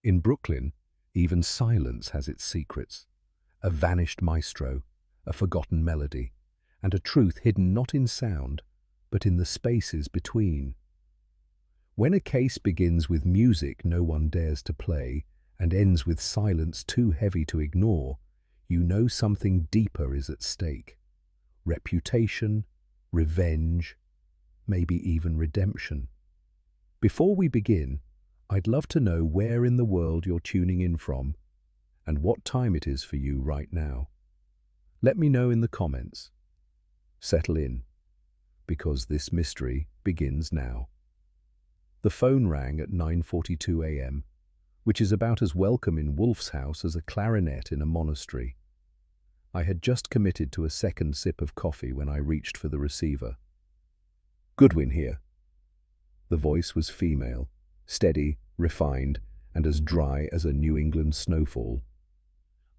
In Brooklyn, even silence has its secrets. A vanished maestro, a forgotten melody, and a truth hidden not in sound, but in the spaces between. When a case begins with music no one dares to play and ends with silence too heavy to ignore, you know something deeper is at stake. Reputation, revenge, maybe even redemption. Before we begin, I'd love to know where in the world you're tuning in from and what time it is for you right now. Let me know in the comments. Settle in, because this mystery begins now. The phone rang at 9:42 a.m., which is about as welcome in Wolfe's house as a clarinet in a monastery. I had just committed to a second sip of coffee when I reached for the receiver. "Goodwin here." The voice was female, steady, refined, and as dry as a New England snowfall.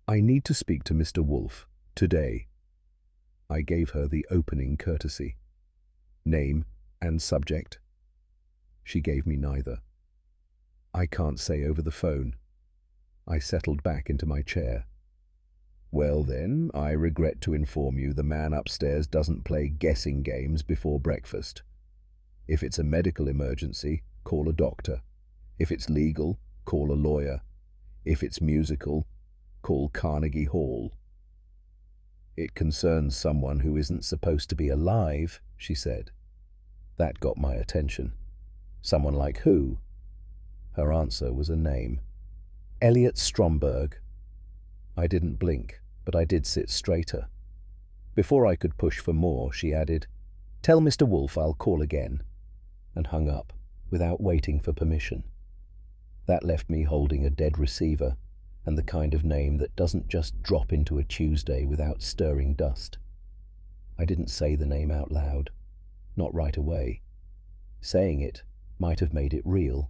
"I need to speak to Mr. Wolfe, today." I gave her the opening courtesy. Name and subject? She gave me neither. "I can't say over the phone." I settled back into my chair. "Well then, I regret to inform you the man upstairs doesn't play guessing games before breakfast. If it's a medical emergency, call a doctor. If it's legal, call a lawyer. If it's musical, call Carnegie Hall." "It concerns someone who isn't supposed to be alive," she said. That got my attention. "Someone like who?" Her answer was a name. "Elliot Stromberg." I didn't blink, but I did sit straighter. Before I could push for more, she added, "Tell Mr. Wolfe I'll call again," and hung up, without waiting for permission. That left me holding a dead receiver, and the kind of name that doesn't just drop into a Tuesday without stirring dust. I didn't say the name out loud, not right away. Saying it might have made it real,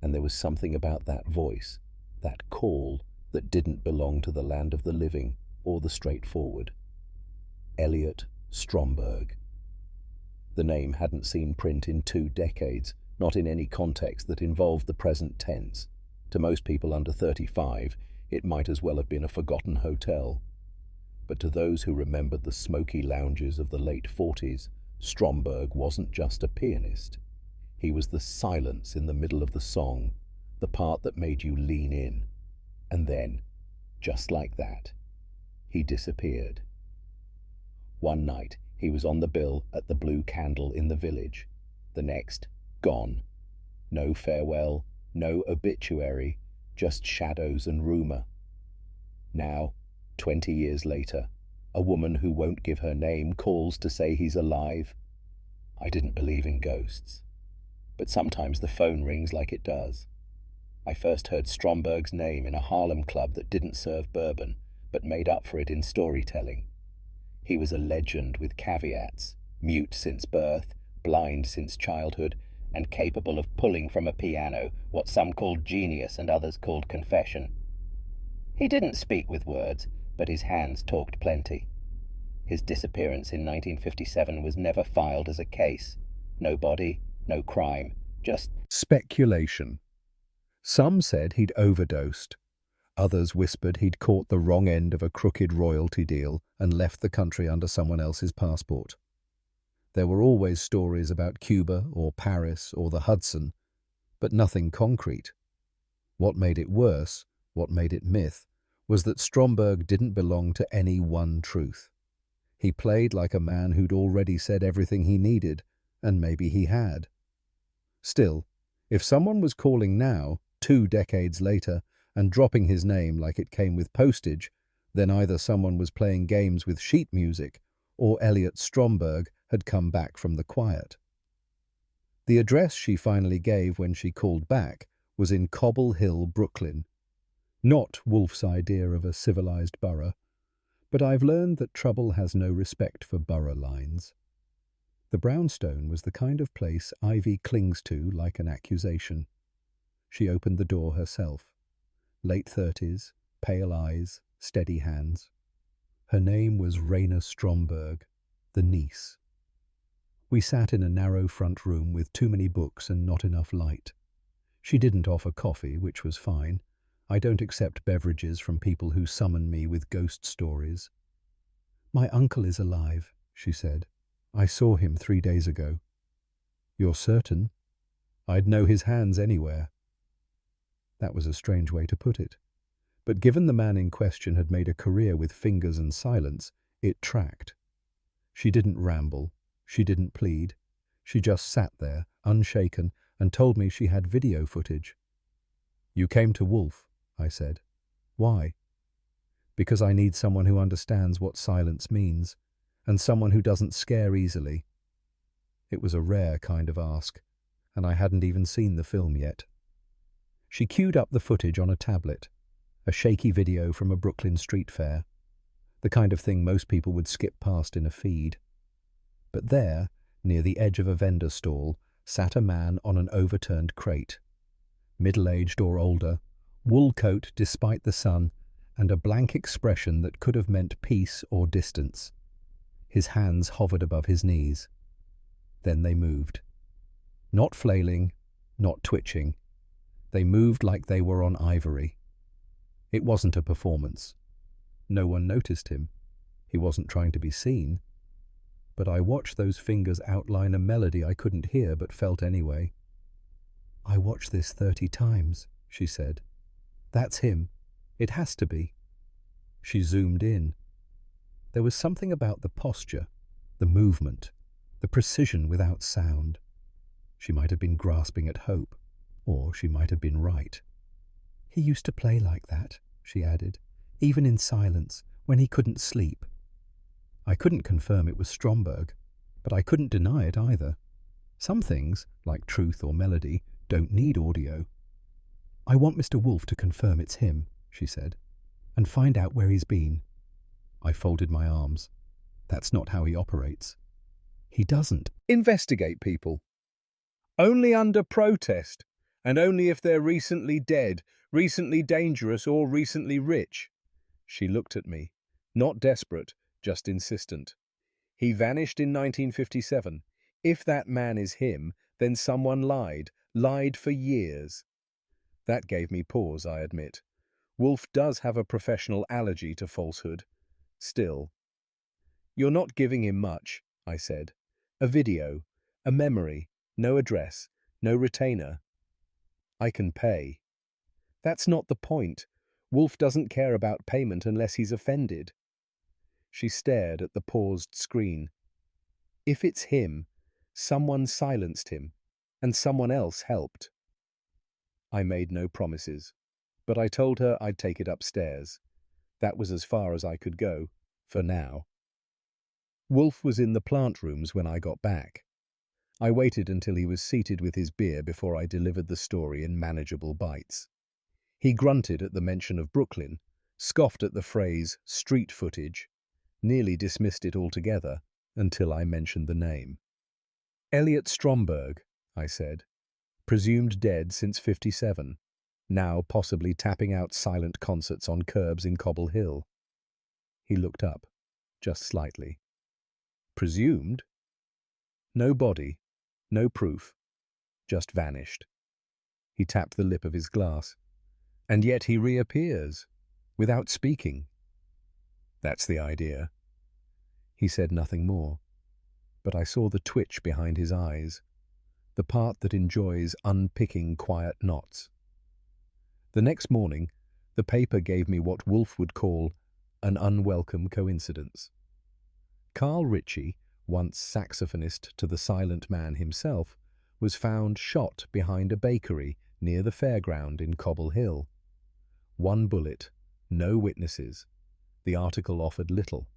and there was something about that voice, that call, that didn't belong to the land of the living or the straightforward. Elliot Stromberg. The name hadn't seen print in 2 decades, not in any context that involved the present tense. To most people under 35, it might as well have been a forgotten hotel. But to those who remembered the smoky lounges of the late 40s, Stromberg wasn't just a pianist. He was the silence in the middle of the song, the part that made you lean in. And then, just like that, he disappeared. One night, he was on the bill at the Blue Candle in the Village. The next, gone. No farewell, no obituary, just shadows and rumor. Now, 20 years later, a woman who won't give her name calls to say he's alive. I didn't believe in ghosts, but sometimes the phone rings like it does. I first heard Stromberg's name in a Harlem club that didn't serve bourbon, but made up for it in storytelling. He was a legend with caveats, mute since birth, blind since childhood, and capable of pulling from a piano what some called genius and others called confession. He didn't speak with words, but his hands talked plenty. His disappearance in 1957 was never filed as a case. No body, no crime, just speculation. Some said he'd overdosed. Others whispered he'd caught the wrong end of a crooked royalty deal and left the country under someone else's passport. There were always stories about Cuba or Paris or the Hudson, but nothing concrete. What made it worse, what made it myth, was that Stromberg didn't belong to any one truth. He played like a man who'd already said everything he needed, and maybe he had. Still, if someone was calling now, 2 decades later, and dropping his name like it came with postage, then either someone was playing games with sheet music, or Elliot Stromberg had come back from the quiet. The address she finally gave when she called back was in Cobble Hill, Brooklyn. Not Wolfe's idea of a civilized borough, but I've learned that trouble has no respect for borough lines. The brownstone was the kind of place ivy clings to like an accusation. She opened the door herself. Late 30s, pale eyes, steady hands. Her name was Raina Stromberg, the niece. We sat in a narrow front room with too many books and not enough light. She didn't offer coffee, which was fine. I don't accept beverages from people who summon me with ghost stories. "My uncle is alive," she said. "I saw him 3 days ago." "You're certain?" "I'd know his hands anywhere." That was a strange way to put it. But given the man in question had made a career with fingers and silence, it tracked. She didn't ramble. She didn't plead. She just sat there, unshaken, and told me she had video footage. "You came to Wolfe," I said. "Why?" "Because I need someone who understands what silence means, and someone who doesn't scare easily." It was a rare kind of ask, and I hadn't even seen the film yet. She queued up the footage on a tablet, a shaky video from a Brooklyn street fair, the kind of thing most people would skip past in a feed. But there, near the edge of a vendor stall, sat a man on an overturned crate. Middle-aged or older, wool coat despite the sun, and a blank expression that could have meant peace or distance. His hands hovered above his knees. Then they moved. Not flailing, not twitching. They moved like they were on ivory. It wasn't a performance. No one noticed him. He wasn't trying to be seen. But I watched those fingers outline a melody I couldn't hear but felt anyway. "I watched this 30 times, she said. "That's him. It has to be." She zoomed in. There was something about the posture, the movement, the precision without sound. She might have been grasping at hope, or she might have been right. "He used to play like that," she added, "even in silence, when he couldn't sleep." I couldn't confirm it was Stromberg, but I couldn't deny it either. Some things, like truth or melody, don't need audio. "I want Mr. Wolfe to confirm it's him," she said, "and find out where he's been." I folded my arms. That's not how he operates. He doesn't investigate people. Only under protest, and only if they're recently dead, recently dangerous, or recently rich. She looked at me, not desperate, just insistent. "He vanished in 1957. If that man is him, then someone lied for years." That gave me pause, I admit. Wolfe does have a professional allergy to falsehood. Still. "You're not giving him much," I said. "A video, a memory, no address, no retainer." "I can pay." "That's not the point. Wolfe doesn't care about payment unless he's offended." She stared at the paused screen. "If it's him, someone silenced him, and someone else helped." I made no promises, but I told her I'd take it upstairs. That was as far as I could go, for now. Wolfe was in the plant rooms when I got back. I waited until he was seated with his beer before I delivered the story in manageable bites. He grunted at the mention of Brooklyn, scoffed at the phrase street footage, nearly dismissed it altogether until I mentioned the name. "Elliot Stromberg," I said, "presumed dead since 57, now possibly tapping out silent concerts on curbs in Cobble Hill." He looked up, just slightly. "Presumed?" "No body, no proof, just vanished." He tapped the lip of his glass. "And yet he reappears, without speaking." "That's the idea." He said nothing more, but I saw the twitch behind his eyes, the part that enjoys unpicking quiet knots. The next morning, the paper gave me what Wolfe would call an unwelcome coincidence. Carl Ritchie, once saxophonist to the Silent Man himself, was found shot behind a bakery near the fairground in Cobble Hill. One bullet, no witnesses. The article offered little.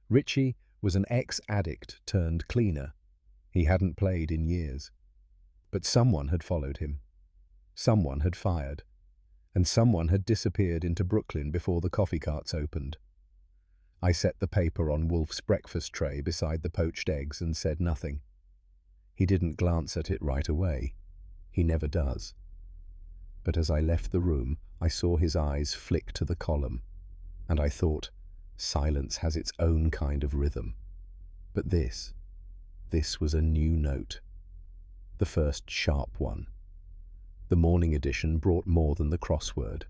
Ritchie was an ex-addict turned cleaner. He hadn't played in years. But someone had followed him. Someone had fired. And someone had disappeared into Brooklyn before the coffee carts opened. I set the paper on Wolfe's breakfast tray beside the poached eggs and said nothing. He didn't glance at it right away. He never does. But as I left the room, I saw his eyes flick to the column, and I thought, silence has its own kind of rhythm. But this was a new note. The first sharp one. The morning edition brought more than the crossword.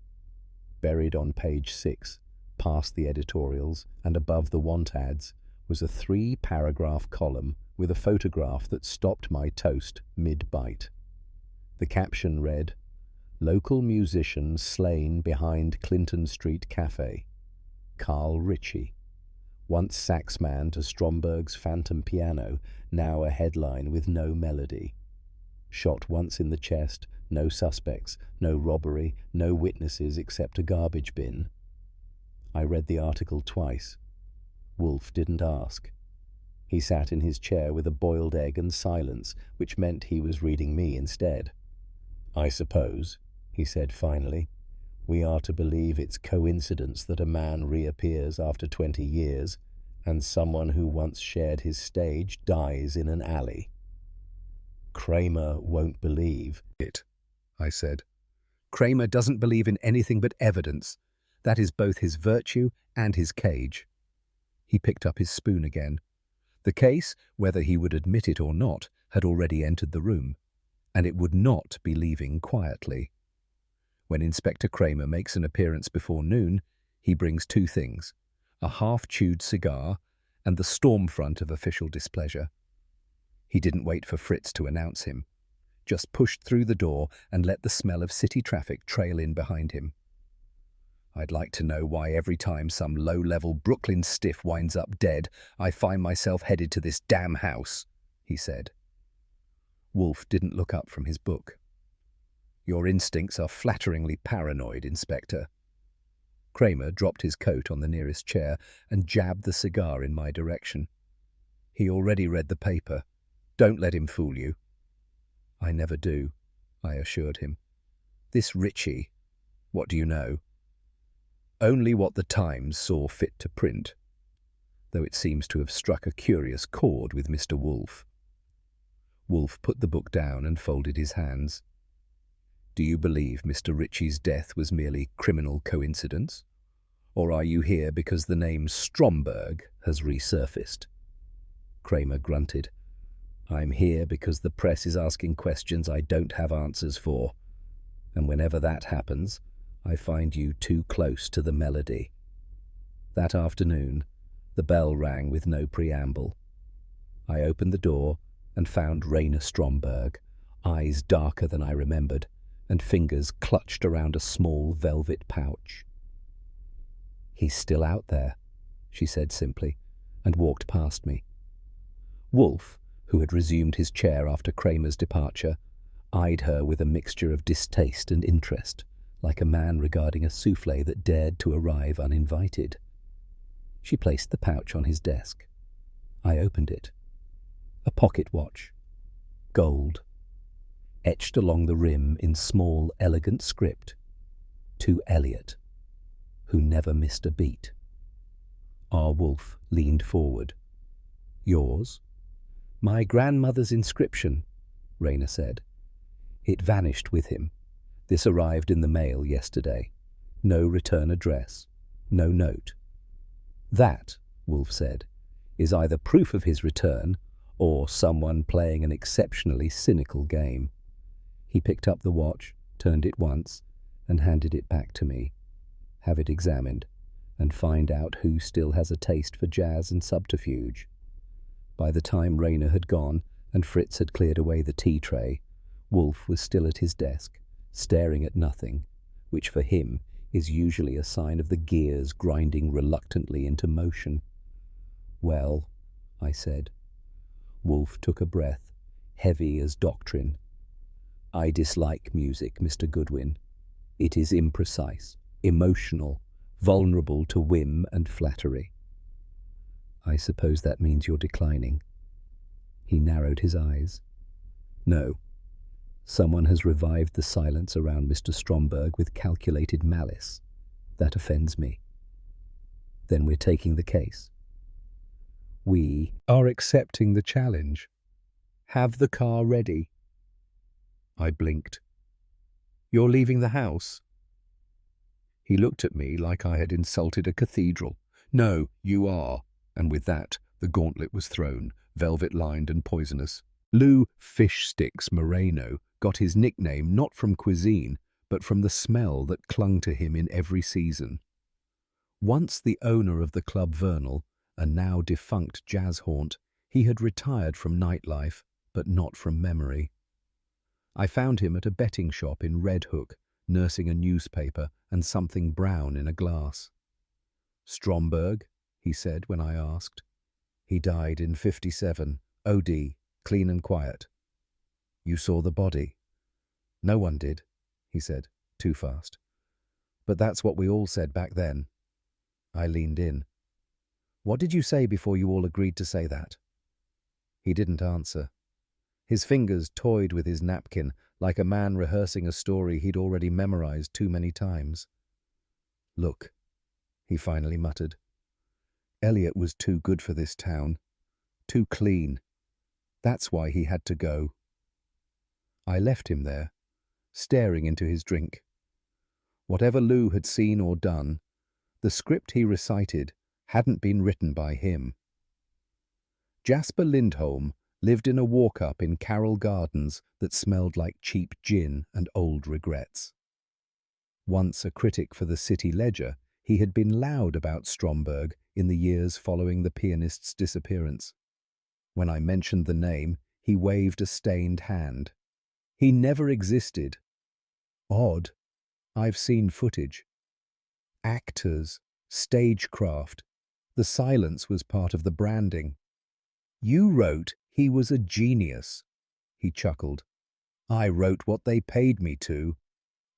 Buried on page 6, past the editorials and above the want ads, was a 3-paragraph column with a photograph that stopped my toast mid-bite. The caption read, "Local musician slain behind Clinton Street Cafe. Carl Ritchie. Once saxman to Stromberg's Phantom Piano, now a headline with no melody. Shot once in the chest, no suspects, no robbery, no witnesses except a garbage bin." I read the article twice. Wolfe didn't ask. He sat in his chair with a boiled egg and silence, which meant he was reading me instead. "I suppose," he said finally, "we are to believe it's coincidence that a man reappears after 20 years and someone who once shared his stage dies in an alley." "Kramer won't believe it," I said. "Kramer doesn't believe in anything but evidence. That is both his virtue and his cage." He picked up his spoon again. The case, whether he would admit it or not, had already entered the room, and it would not be leaving quietly. When Inspector Kramer makes an appearance before noon, he brings 2 things, a half-chewed cigar and the storm front of official displeasure. He didn't wait for Fritz to announce him, just pushed through the door and let the smell of city traffic trail in behind him. "I'd like to know why every time some low-level Brooklyn stiff winds up dead, I find myself headed to this damn house," he said. Wolfe didn't look up from his book. "Your instincts are flatteringly paranoid, Inspector." Kramer dropped his coat on the nearest chair and jabbed the cigar in my direction. "He already read the paper. Don't let him fool you." "I never do," I assured him. "This Ritchie, what do you know?" "Only what the Times saw fit to print, though it seems to have struck a curious chord with Mr. Wolfe." Wolfe put the book down and folded his hands. "Do you believe Mr. Ritchie's death was merely criminal coincidence? Or are you here because the name Stromberg has resurfaced?" Kramer grunted. "I'm here because the press is asking questions I don't have answers for. And whenever that happens, I find you too close to the melody." That afternoon, the bell rang with no preamble. I opened the door and found Raina Stromberg, eyes darker than I remembered, and fingers clutched around a small velvet pouch. "He's still out there," she said simply, and walked past me. Wolfe, who had resumed his chair after Kramer's departure, eyed her with a mixture of distaste and interest, like a man regarding a souffle that dared to arrive uninvited. She placed the pouch on his desk. I opened it. A pocket watch. Gold. Etched along the rim in small, elegant script. "To Elliot, who never missed a beat." R. Wolfe leaned forward. "Yours?" "My grandmother's inscription," Raina said. "It vanished with him. This arrived in the mail yesterday. No return address. No note." "That," Wolfe said, "is either proof of his return or someone playing an exceptionally cynical game." He picked up the watch, turned it once, and handed it back to me. "Have it examined, and find out who still has a taste for jazz and subterfuge." By the time Raina had gone and Fritz had cleared away the tea tray, Wolfe was still at his desk, staring at nothing, which for him is usually a sign of the gears grinding reluctantly into motion. "Well," I said. Wolfe took a breath, heavy as doctrine. "I dislike music, Mr. Goodwin. It is imprecise, emotional, vulnerable to whim and flattery." "I suppose that means you're declining." He narrowed his eyes. "No. Someone has revived the silence around Mr. Stromberg with calculated malice. That offends me." "Then we're taking the case." "We are accepting the challenge. Have the car ready." I blinked. "You're leaving the house?" He looked at me like I had insulted a cathedral. "No, you are." And with that, the gauntlet was thrown, velvet-lined and poisonous. Lou Fish Sticks Moreno got his nickname not from cuisine, but from the smell that clung to him in every season. Once the owner of the Club Vernal, a now defunct jazz haunt, he had retired from nightlife, but not from memory. I found him at a betting shop in Red Hook, nursing a newspaper and something brown in a glass. "Stromberg," he said when I asked. "He died in 57, OD, clean and quiet." "You saw the body?" "No one did," he said, too fast. "But that's what we all said back then." I leaned in. "What did you say before you all agreed to say that?" He didn't answer. His fingers toyed with his napkin like a man rehearsing a story he'd already memorized too many times. "Look," he finally muttered. "Elliot was too good for this town. Too clean. That's why he had to go." I left him there, staring into his drink. Whatever Lou had seen or done, the script he recited hadn't been written by him. Jasper Lindholm lived in a walk-up in Carroll Gardens that smelled like cheap gin and old regrets. Once a critic for the City Ledger, he had been loud about Stromberg in the years following the pianist's disappearance. When I mentioned the name, he waved a stained hand. He never existed. Odd. I've seen footage. Actors, stagecraft. The silence was part of the branding. "You wrote he was a genius," he chuckled. "I wrote what they paid me to.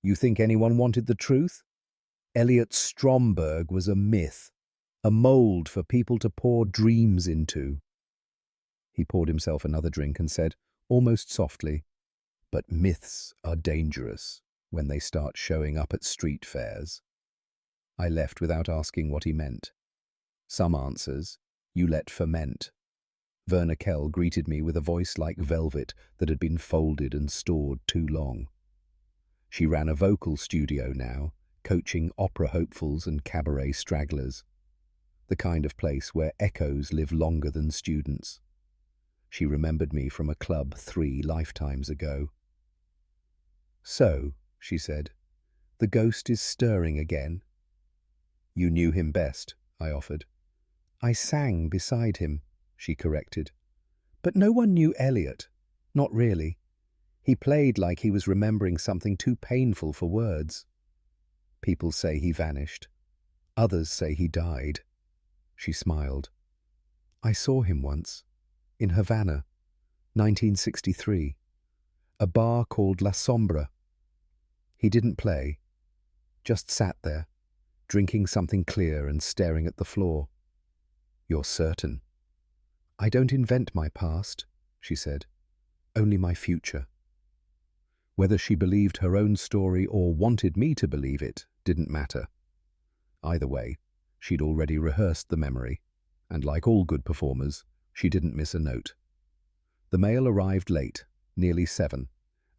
You think anyone wanted the truth? Elliot Stromberg was a myth, a mold for people to pour dreams into." He poured himself another drink and said, almost softly, "But myths are dangerous when they start showing up at street fairs." I left without asking what he meant. Some answers you let ferment. Verna Kell greeted me with a voice like velvet that had been folded and stored too long. She ran a vocal studio now, coaching opera hopefuls and cabaret stragglers, the kind of place where echoes live longer than students. She remembered me from a club 3 lifetimes ago. "So," she said, "the ghost is stirring again." "You knew him best," I offered. "I sang beside him," she corrected. "But no one knew Elliot. Not really. He played like he was remembering something too painful for words. People say he vanished. Others say he died." She smiled. "I saw him once. In Havana, 1963. A bar called La Sombra. He didn't play. Just sat there, drinking something clear and staring at the floor." "You're certain?" "I don't invent my past," she said. "Only my future." Whether she believed her own story or wanted me to believe it didn't matter. Either way, she'd already rehearsed the memory, and like all good performers, she didn't miss a note. The mail arrived late, nearly 7,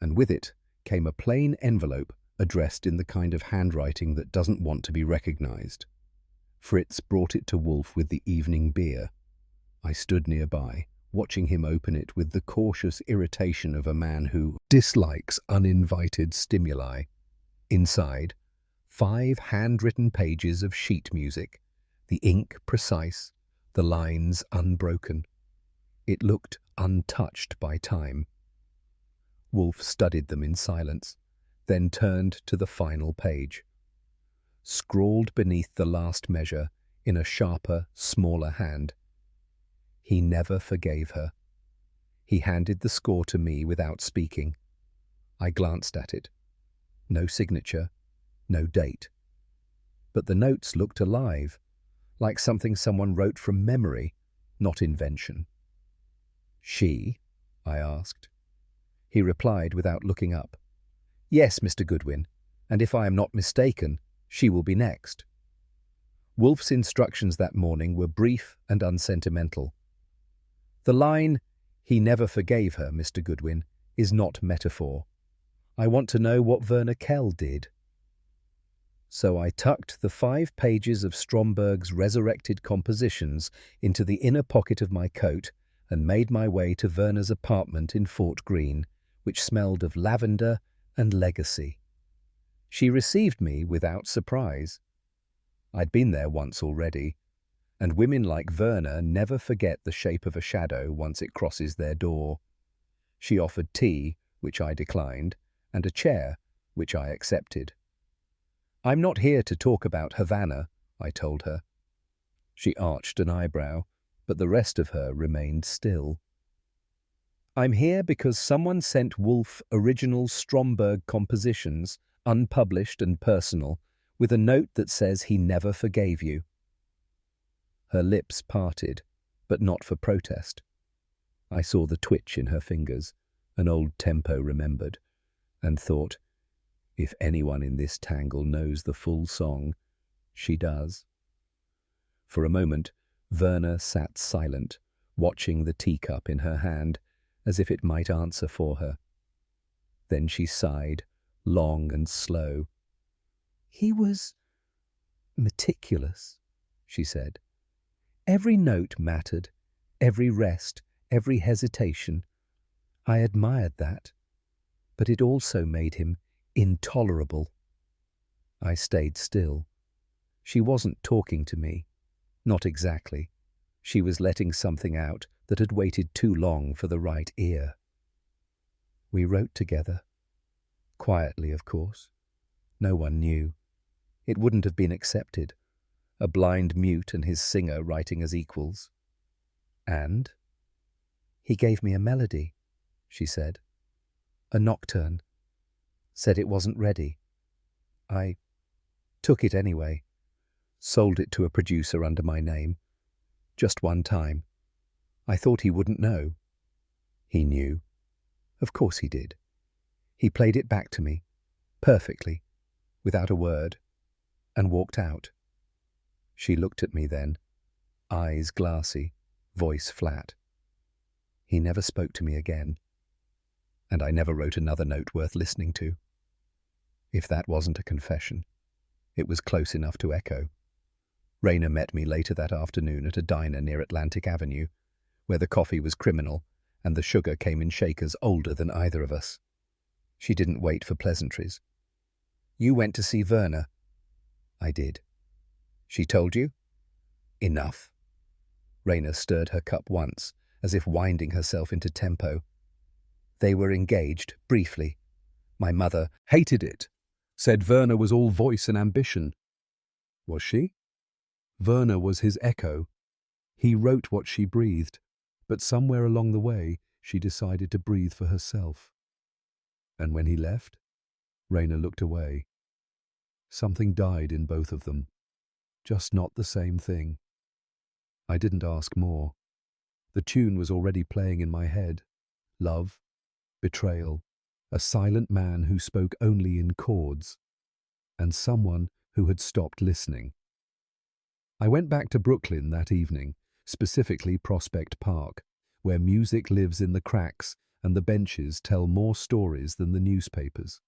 and with it came a plain envelope addressed in the kind of handwriting that doesn't want to be recognized. Fritz brought it to Wolfe with the evening beer. I stood nearby, watching him open it with the cautious irritation of a man who dislikes uninvited stimuli. Inside, 5 handwritten pages of sheet music, the ink precise, the lines unbroken. It looked untouched by time. Wolfe studied them in silence, then turned to the final page. Scrawled beneath the last measure, in a sharper, smaller hand, "He never forgave her." He handed the score to me without speaking. I glanced at it. No signature, no date. But the notes looked alive, like something someone wrote from memory, not invention. "She?" I asked. He replied without looking up. "Yes, Mr. Goodwin, and if I am not mistaken, she will be next." Wolfe's instructions that morning were brief and unsentimental. The line, "He never forgave her, Mr. Goodwin," is not metaphor. I want to know what Verna Kell did. So I tucked the 5 pages of Stromberg's resurrected compositions into the inner pocket of my coat and made my way to Werner's apartment in Fort Greene, which smelled of lavender and legacy. She received me without surprise. I'd been there once already, and women like Werner never forget the shape of a shadow once it crosses their door. She offered tea, which I declined, and a chair, which I accepted. "I'm not here to talk about Havana," I told her. She arched an eyebrow, but the rest of her remained still. "I'm here because someone sent Wolfe original Stromberg compositions, unpublished and personal, with a note that says he never forgave you." Her lips parted, but not for protest. I saw the twitch in her fingers, an old tempo remembered, and thought, if anyone in this tangle knows the full song, she does. For a moment, Werner sat silent, watching the teacup in her hand, as if it might answer for her. Then she sighed, long and slow. "He was meticulous," she said. "Every note mattered, every rest, every hesitation. I admired that, but it also made him intolerable." I stayed still. She wasn't talking to me. Not exactly. She was letting something out that had waited too long for the right ear. We wrote together. Quietly, of course. No one knew. It wouldn't have been accepted. A blind mute and his singer writing as equals. And he gave me a melody, she said. A nocturne. Said it wasn't ready. I took it anyway. Sold it to a producer under my name. Just one time. I thought he wouldn't know. He knew. Of course he did. He played it back to me, perfectly, without a word, and walked out. She looked at me then, eyes glassy, voice flat. He never spoke to me again, and I never wrote another note worth listening to. If that wasn't a confession, it was close enough to echo. Raina met me later that afternoon at a diner near Atlantic Avenue, where the coffee was criminal and the sugar came in shakers older than either of us. She didn't wait for pleasantries. "You went to see Werner." I did. "She told you?" "Enough." Raina stirred her cup once, as if winding herself into tempo. "They were engaged, briefly. My mother hated it, said Werner was all voice and ambition." Was she? Werner was his echo. He wrote what she breathed, but somewhere along the way she decided to breathe for herself. And when he left, Raina looked away. Something died in both of them, just not the same thing. I didn't ask more. The tune was already playing in my head. Love, betrayal, a silent man who spoke only in chords, and someone who had stopped listening. I went back to Brooklyn that evening, specifically Prospect Park, where music lives in the cracks and the benches tell more stories than the newspapers.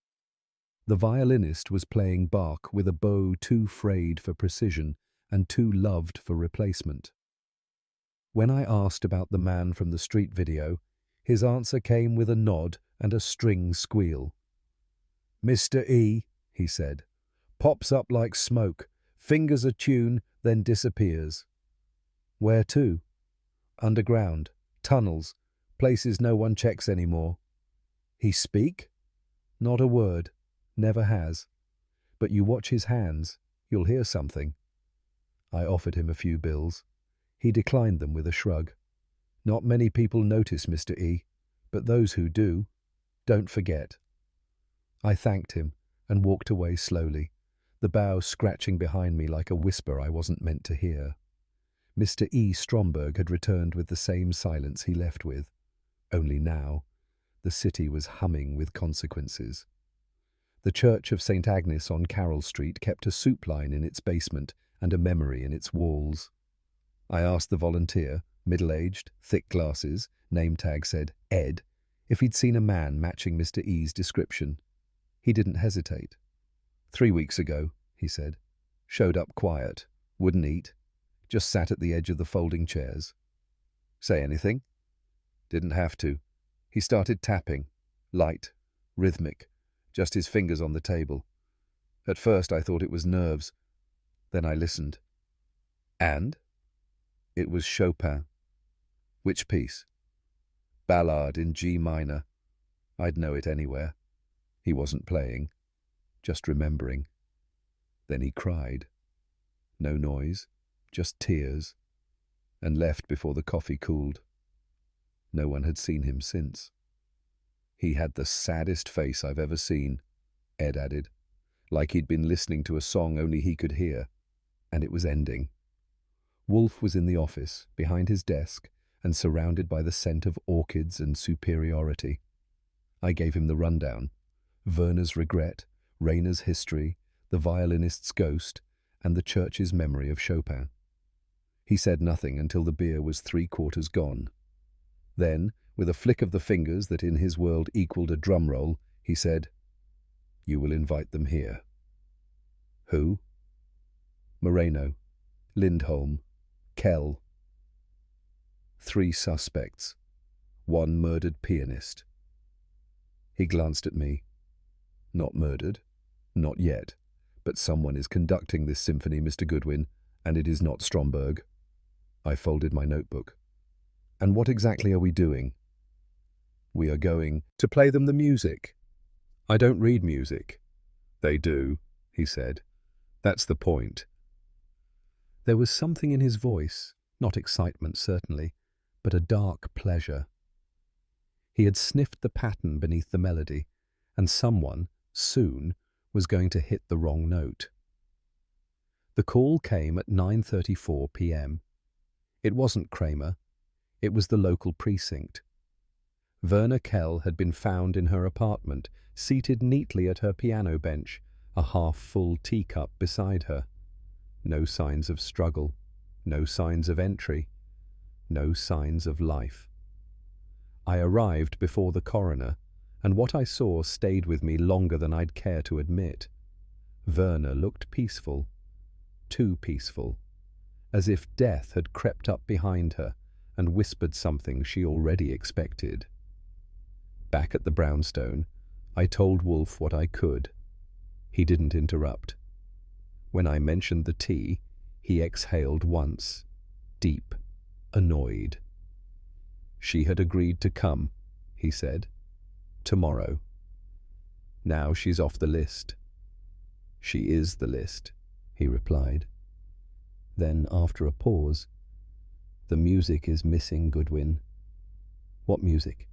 The violinist was playing Bach with a bow too frayed for precision and too loved for replacement. When I asked about the man from the street video, his answer came with a nod and a string squeal. "Mr. E," he said, "pops up like smoke, fingers a tune, then disappears." "Where to?" "Underground, tunnels, places no one checks anymore." "He speak?" "Not a word, never has. But you watch his hands, you'll hear something." I offered him a few bills. He declined them with a shrug. "Not many people notice, Mr. E, but those who do, don't forget." I thanked him and walked away slowly, the bough scratching behind me like a whisper I wasn't meant to hear. Mr. E. Stromberg had returned with the same silence he left with. Only now, the city was humming with consequences. The Church of St. Agnes on Carroll Street kept a soup line in its basement and a memory in its walls. I asked the volunteer, middle-aged, thick glasses, name tag said Ed, if he'd seen a man matching Mr. E.'s description. He didn't hesitate. 3 weeks ago, he said. Showed up quiet, wouldn't eat, just sat at the edge of the folding chairs. Say anything? Didn't have to. He started tapping. Light, rhythmic, just his fingers on the table. At first I thought it was nerves. Then I listened. And? It was Chopin. Which piece? Ballade in G minor. I'd know it anywhere. He wasn't playing, just remembering. Then he cried. No noise, just tears, and left before the coffee cooled. No one had seen him since. He had the saddest face I've ever seen, Ed added, like he'd been listening to a song only he could hear, and it was ending. Wolfe was in the office, behind his desk, and surrounded by the scent of orchids and superiority. I gave him the rundown. Werner's regret, Rainer's history, the violinist's ghost, and the church's memory of Chopin. He said nothing until the beer was 3/4 gone. Then, with a flick of the fingers that in his world equaled a drum roll, he said, "You will invite them here." Who? Moreno, Lindholm, Kell. 3 suspects. 1 murdered pianist. He glanced at me. Not murdered. Not yet. But someone is conducting this symphony, Mr. Goodwin, and it is not Stromberg. I folded my notebook. And what exactly are we doing? We are going to play them the music. I don't read music. They do, he said. That's the point. There was something in his voice, not excitement certainly, but a dark pleasure. He had sniffed the pattern beneath the melody, and someone, soon, was going to hit the wrong note. The call came at 9:34 p.m. It wasn't Kramer. It was the local precinct. Werner Kell had been found in her apartment, seated neatly at her piano bench, a half-full teacup beside her. No signs of struggle, no signs of entry, no signs of life. I arrived before the coroner, and what I saw stayed with me longer than I'd care to admit. Werner looked peaceful, too peaceful, as if death had crept up behind her and whispered something she already expected. Back at the brownstone, I told Wolfe what I could. He didn't interrupt. When I mentioned the tea, he exhaled once, deep, annoyed. She had agreed to come, he said. Tomorrow. Now she's off the list. She is the list, he replied. Then, after a pause, the music is missing, Goodwin. What music?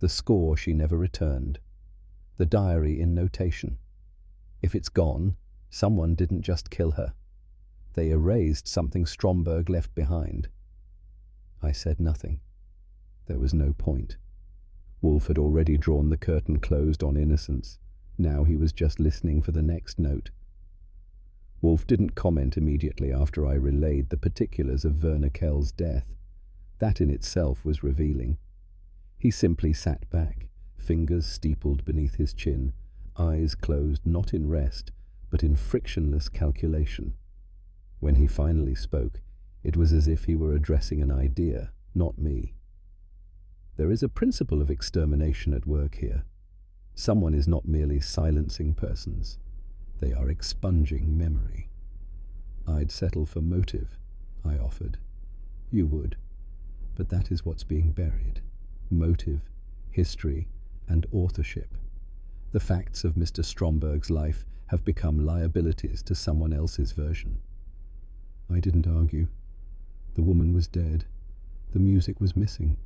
The score she never returned. The diary in notation. If it's gone, someone didn't just kill her. They erased something Stromberg left behind. I said nothing. There was no point. Wolfe had already drawn the curtain closed on innocence. Now he was just listening for the next note. Wolfe didn't comment immediately after I relayed the particulars of Werner Kell's death. That in itself was revealing. He simply sat back, fingers steepled beneath his chin, eyes closed not in rest, but in frictionless calculation. When he finally spoke, it was as if he were addressing an idea, not me. There is a principle of extermination at work here. Someone is not merely silencing persons. They are expunging memory. I'd settle for motive, I offered. You would. But that is what's being buried. Motive, history, and authorship. The facts of Mr. Stromberg's life have become liabilities to someone else's version. I didn't argue. The woman was dead. The music was missing.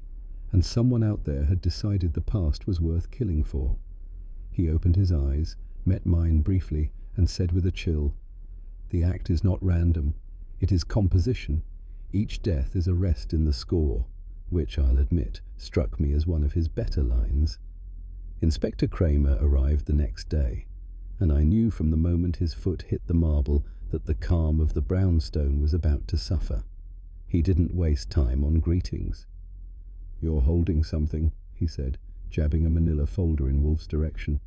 And someone out there had decided the past was worth killing for. He opened his eyes, met mine briefly, and said with a chill, "The act is not random. It is composition. Each death is a rest in the score," which, I'll admit, struck me as one of his better lines. Inspector Kramer arrived the next day, and I knew from the moment his foot hit the marble that the calm of the brownstone was about to suffer. He didn't waste time on greetings. "You're holding something," he said, jabbing a manila folder in Wolfe's direction,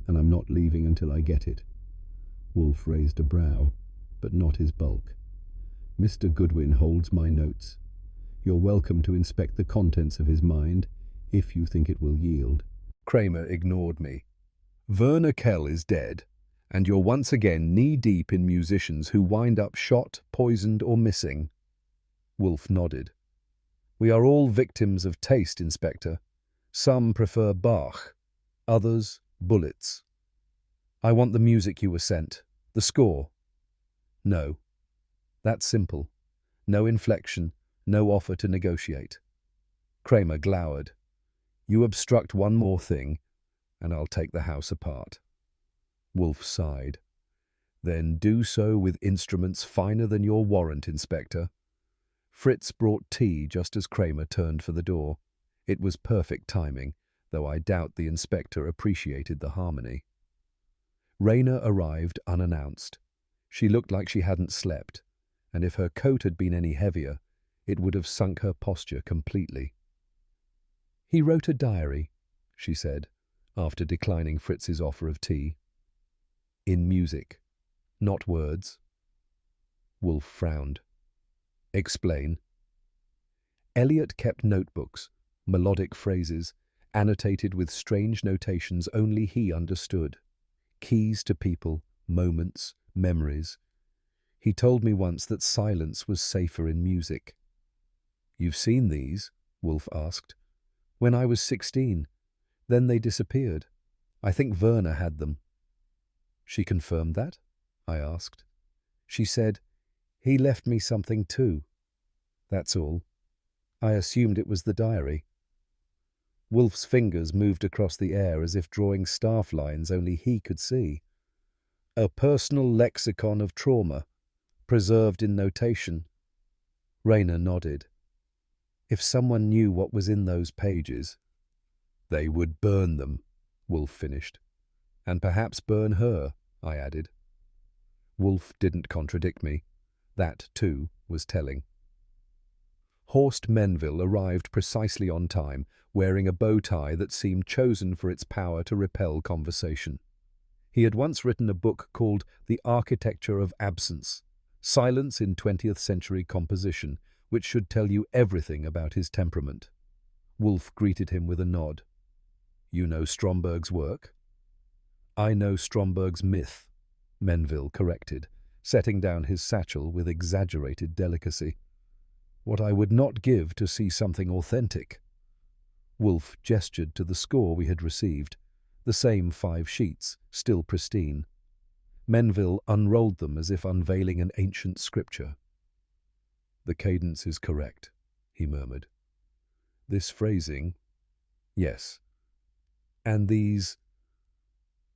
"and I'm not leaving until I get it." Wolfe raised a brow, but not his bulk. "Mr. Goodwin holds my notes. You're welcome to inspect the contents of his mind, if you think it will yield. Kramer ignored me. Werner Kell is dead, and you're once again knee-deep in musicians who wind up shot, poisoned, or missing. Wolfe nodded. We are all victims of taste, Inspector. Some prefer Bach, others bullets. I want the music you were sent, the score. No. That's simple. No inflection, no offer to negotiate. Kramer glowered. You obstruct one more thing, and I'll take the house apart. Wolfe sighed. Then do so with instruments finer than your warrant, Inspector. Fritz brought tea just as Kramer turned for the door. It was perfect timing, though I doubt the inspector appreciated the harmony. Raina arrived unannounced. She looked like she hadn't slept, and if her coat had been any heavier, it would have sunk her posture completely. He wrote a diary, she said, after declining Fritz's offer of tea. In music, not words. Wolfe frowned. Explain. Elliot kept notebooks, melodic phrases, annotated with strange notations only he understood. Keys to people, moments, memories. He told me once that silence was safer in music. You've seen these? Wolfe asked. When I was 16. Then they disappeared. I think Werner had them. She confirmed that? I asked. She said, he left me something too. That's all. I assumed it was the diary. Wolfe's fingers moved across the air as if drawing staff lines only he could see. A personal lexicon of trauma, preserved in notation. Raina nodded. If someone knew what was in those pages, they would burn them, Wolfe finished. And perhaps burn her, I added. Wolfe didn't contradict me. That, too, was telling. Horst Menville arrived precisely on time, wearing a bow tie that seemed chosen for its power to repel conversation. He had once written a book called The Architecture of Absence, Silence in 20th Century Composition, which should tell you everything about his temperament. Wolfe greeted him with a nod. You know Stromberg's work? I know Stromberg's myth, Menville corrected, setting down his satchel with exaggerated delicacy. What I would not give to see something authentic. Wolfe gestured to the score we had received, the same 5 sheets, still pristine. Menville unrolled them as if unveiling an ancient scripture. The cadence is correct, he murmured. This phrasing, yes. And these,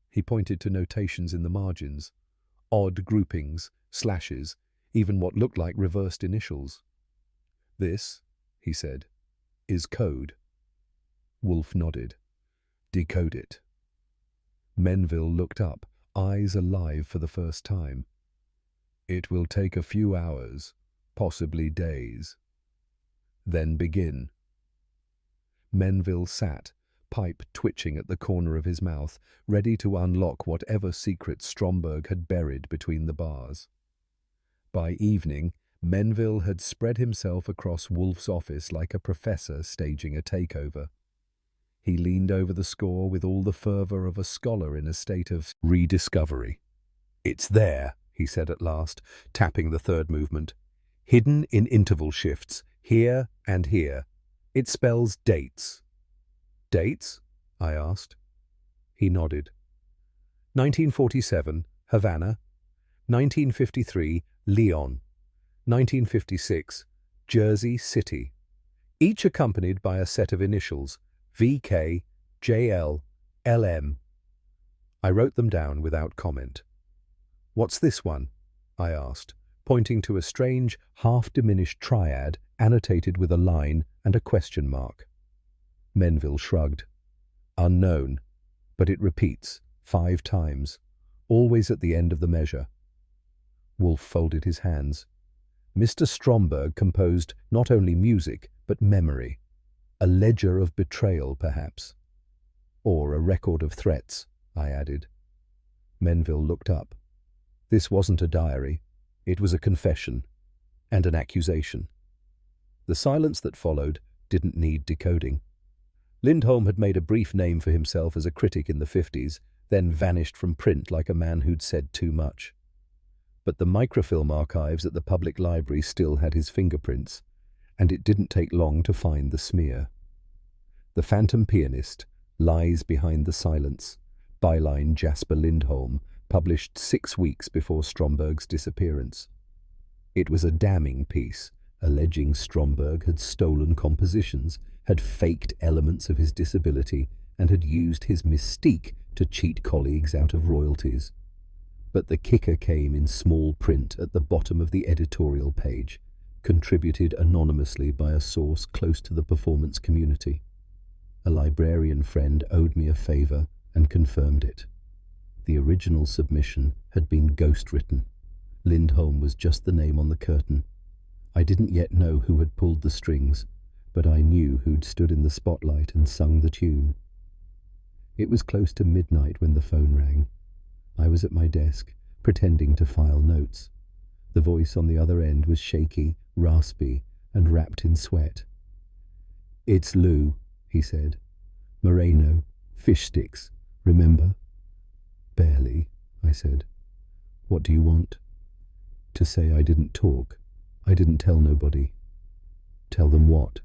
he pointed to notations in the margins, odd groupings, slashes, even what looked like reversed initials. This, he said, is code. Wolfe nodded. Decode it. Menville looked up, eyes alive for the first time. It will take a few hours, possibly days. Then begin. Menville sat, pipe twitching at the corner of his mouth, ready to unlock whatever secret Stromberg had buried between the bars. By evening, Menville had spread himself across Wolfe's office like a professor staging a takeover. He leaned over the score with all the fervour of a scholar in a state of rediscovery. It's there, he said at last, tapping the third movement. Hidden in interval shifts, here and here. It spells dates. Dates? I asked. He nodded. 1947, Havana. 1953, Leon. 1956, Jersey City. Each accompanied by a set of initials, VK, JL, LM. I wrote them down without comment. What's this one? I asked, pointing to a strange, half-diminished triad annotated with a line and a question mark. Menville shrugged. Unknown, but it repeats 5 times, always at the end of the measure. Wolfe folded his hands. Mr. Stromberg composed not only music, but memory. A ledger of betrayal, perhaps. Or a record of threats, I added. Menville looked up. This wasn't a diary. It was a confession and an accusation. The silence that followed didn't need decoding. Lindholm had made a brief name for himself as a critic in the 50s, then vanished from print like a man who'd said too much. But the microfilm archives at the public library still had his fingerprints, and it didn't take long to find the smear. The Phantom Pianist lies behind the silence, byline Jasper Lindholm, published 6 weeks before Stromberg's disappearance. It was a damning piece, alleging Stromberg had stolen compositions, had faked elements of his disability, and had used his mystique to cheat colleagues out of royalties. But the kicker came in small print at the bottom of the editorial page, contributed anonymously by a source close to the performance community. A librarian friend owed me a favor and confirmed it. The original submission had been ghost-written. Lindholm was just the name on the curtain. I didn't yet know who had pulled the strings, but I knew who'd stood in the spotlight and sung the tune. It was close to midnight when the phone rang. I was at my desk, pretending to file notes. The voice on the other end was shaky, raspy, and wrapped in sweat. "It's Lou," he said. "Moreno, fish sticks, remember?" "Barely," I said. "What do you want?" "To say I didn't talk. I didn't tell nobody." "Tell them what?"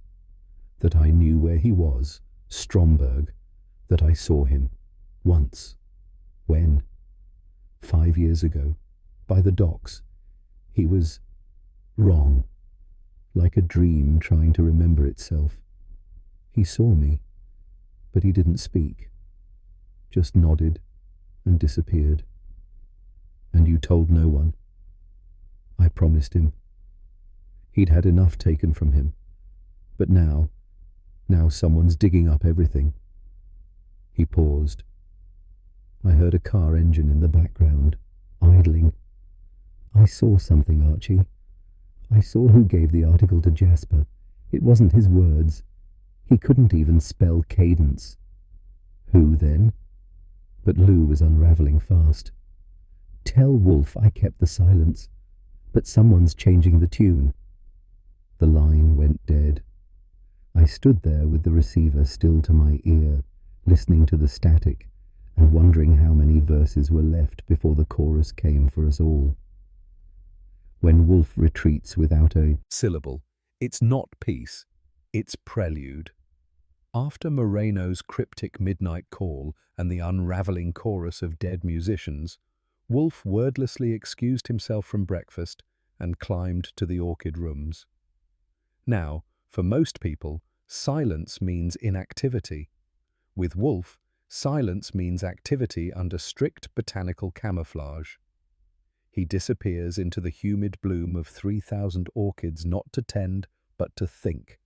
"That I knew where he was, Stromberg, that I saw him. Once." "When?" 5 years ago. By the docks. He was wrong. Like a dream trying to remember itself. He saw me, but he didn't speak. Just nodded and disappeared. "And you told no one?" "I promised him." He'd had enough taken from him. But now someone's digging up everything. He paused. I heard a car engine in the background, idling. "I saw something, Archie. I saw who gave the article to Jasper. It wasn't his words. He couldn't even spell cadence." "Who, then?" But Lou was unraveling fast. "Tell Wolfe I kept the silence, but someone's changing the tune." The line went dead. I stood there with the receiver still to my ear, listening to the static, and wondering how many verses were left before the chorus came for us all. When Wolfe retreats without a syllable, it's not peace, it's prelude. After Moreno's cryptic midnight call and the unraveling chorus of dead musicians, Wolfe wordlessly excused himself from breakfast and climbed to the orchid rooms. Now, for most people, silence means inactivity. With Wolfe, silence means activity under strict botanical camouflage. He disappears into the humid bloom of 3,000 orchids not to tend, but to think.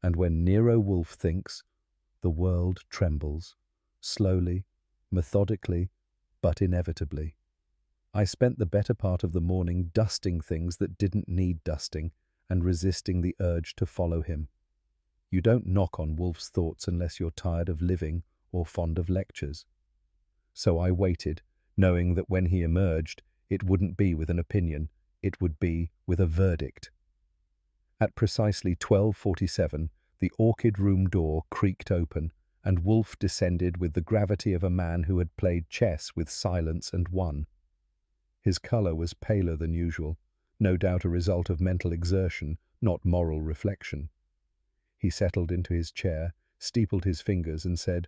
And when Nero Wolfe thinks, the world trembles, slowly, methodically, but inevitably. I spent the better part of the morning dusting things that didn't need dusting and resisting the urge to follow him. You don't knock on Wolfe's thoughts unless you're tired of living or fond of lectures. So I waited, knowing that when he emerged, it wouldn't be with an opinion, it would be with a verdict. At precisely 12:47, the orchid room door creaked open, and Wolfe descended with the gravity of a man who had played chess with silence and won. His colour was paler than usual, no doubt a result of mental exertion, not moral reflection. He settled into his chair, steepled his fingers, and said,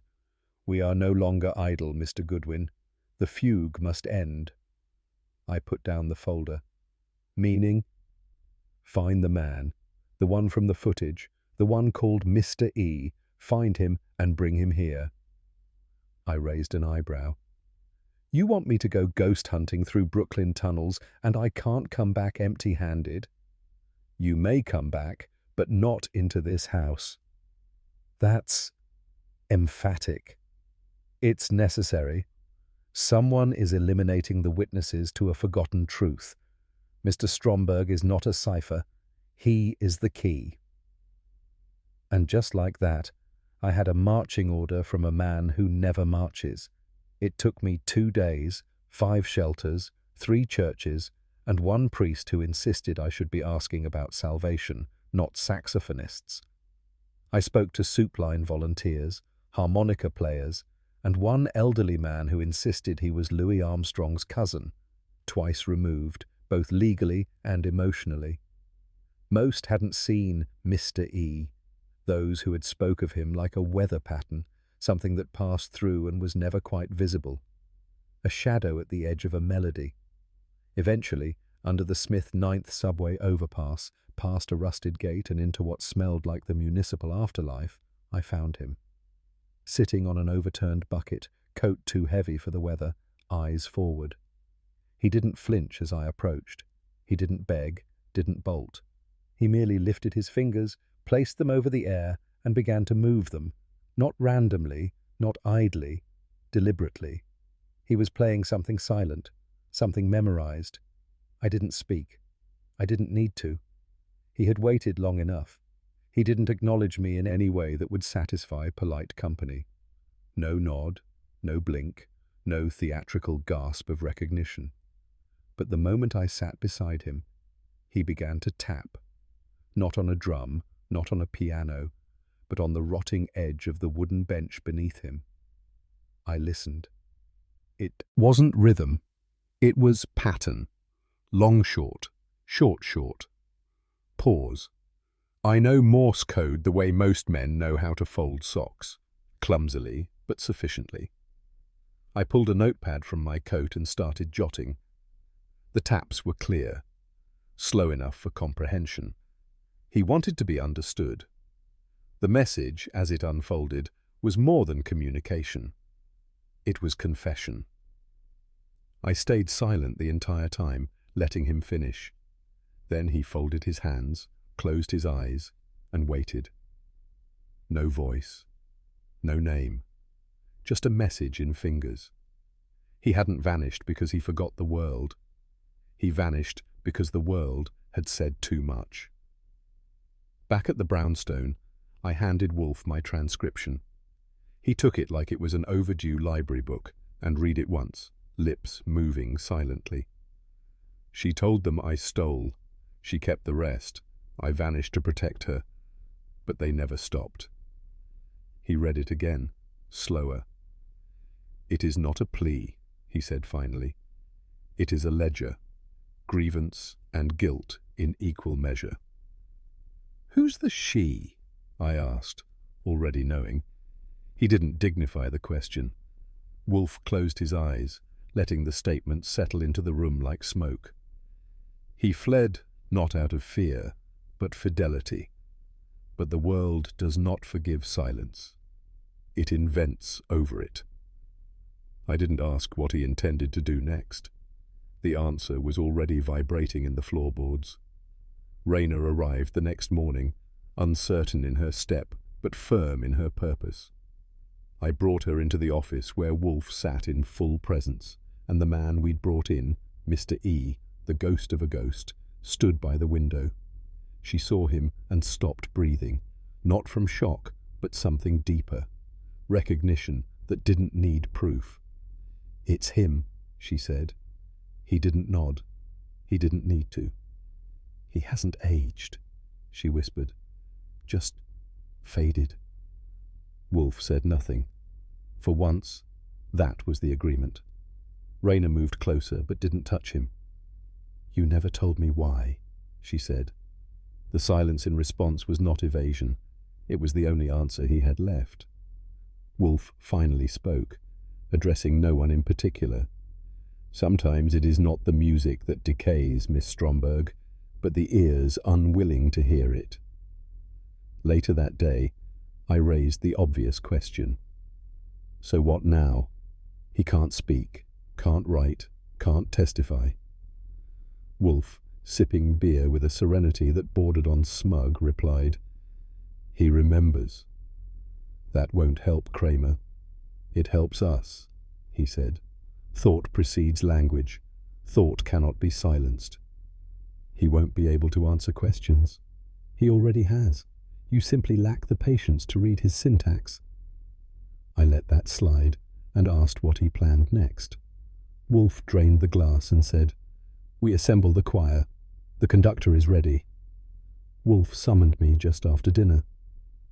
"We are no longer idle, Mr. Goodwin. The fugue must end." I put down the folder. "Meaning?" "Find the man, the one from the footage, the one called Mr. E. Find him and bring him here." I raised an eyebrow. "You want me to go ghost hunting through Brooklyn tunnels and I can't come back empty-handed?" "You may come back, but not into this house." "That's emphatic." "It's necessary. Someone is eliminating the witnesses to a forgotten truth. Mr. Stromberg is not a cipher. He is the key." And just like that, I had a marching order from a man who never marches. It took me 2 days, 5 shelters, 3 churches, and 1 priest who insisted I should be asking about salvation, not saxophonists. I spoke to soup line volunteers, harmonica players, and one elderly man who insisted he was Louis Armstrong's cousin, twice removed, both legally and emotionally. Most hadn't seen Mr. E, those who had spoke of him like a weather pattern, something that passed through and was never quite visible. A shadow at the edge of a melody. Eventually, under the Smith 9th subway overpass, past a rusted gate and into what smelled like the municipal afterlife, I found him. Sitting on an overturned bucket, coat too heavy for the weather, eyes forward. He didn't flinch as I approached. He didn't beg, didn't bolt. He merely lifted his fingers, placed them over the air, and began to move them, not randomly, not idly, deliberately. He was playing something silent, something memorized. I didn't speak. I didn't need to. He had waited long enough. He didn't acknowledge me in any way that would satisfy polite company. No nod, no blink, no theatrical gasp of recognition. But the moment I sat beside him, he began to tap. Not on a drum, not on a piano, but on the rotting edge of the wooden bench beneath him. I listened. It wasn't rhythm. It was pattern. Long short, short short. Pause. I know Morse code the way most men know how to fold socks, clumsily but sufficiently. I pulled a notepad from my coat and started jotting. The taps were clear, slow enough for comprehension. He wanted to be understood. The message, as it unfolded, was more than communication. It was confession. I stayed silent the entire time, letting him finish. Then he folded his hands, closed his eyes, and waited. No voice, no name, just a message in fingers. He hadn't vanished because he forgot the world. He vanished because the world had said too much. Back at the brownstone, I handed Wolfe my transcription. He took it like it was an overdue library book and read it once, lips moving silently. She told them I stole. She kept the rest. I vanished to protect her, but they never stopped. He read it again, slower. It is not a plea, he said finally. It is a ledger, grievance and guilt in equal measure. Who's the she? I asked, already knowing. He didn't dignify the question. Wolfe closed his eyes, letting the statement settle into the room like smoke. He fled not out of fear, but fidelity. But the world does not forgive silence. It invents over it. I didn't ask what he intended to do next. The answer was already vibrating in the floorboards. Raina arrived the next morning, uncertain in her step, but firm in her purpose. I brought her into the office where Wolfe sat in full presence, and the man we'd brought in, Mr. E, the ghost of a ghost, stood by the window. She saw him and stopped breathing, not from shock, but something deeper. Recognition that didn't need proof. It's him, she said. He didn't nod. He didn't need to. He hasn't aged, she whispered. Just faded. Wolfe said nothing. For once, that was the agreement. Raina moved closer but didn't touch him. You never told me why, she said. The silence in response was not evasion. It was the only answer he had left. Wolfe finally spoke, addressing no one in particular. Sometimes it is not the music that decays, Miss Stromberg, but the ears unwilling to hear it. Later that day, I raised the obvious question. So what now? He can't speak, can't write, can't testify. Wolfe, sipping beer with a serenity that bordered on smug, replied, He remembers. That won't help Kramer. It helps us, he said. Thought precedes language. Thought cannot be silenced. He won't be able to answer questions. He already has. You simply lack the patience to read his syntax. I let that slide and asked what he planned next. Wolfe drained the glass and said, We assemble the choir. The conductor is ready. Wolfe summoned me just after dinner.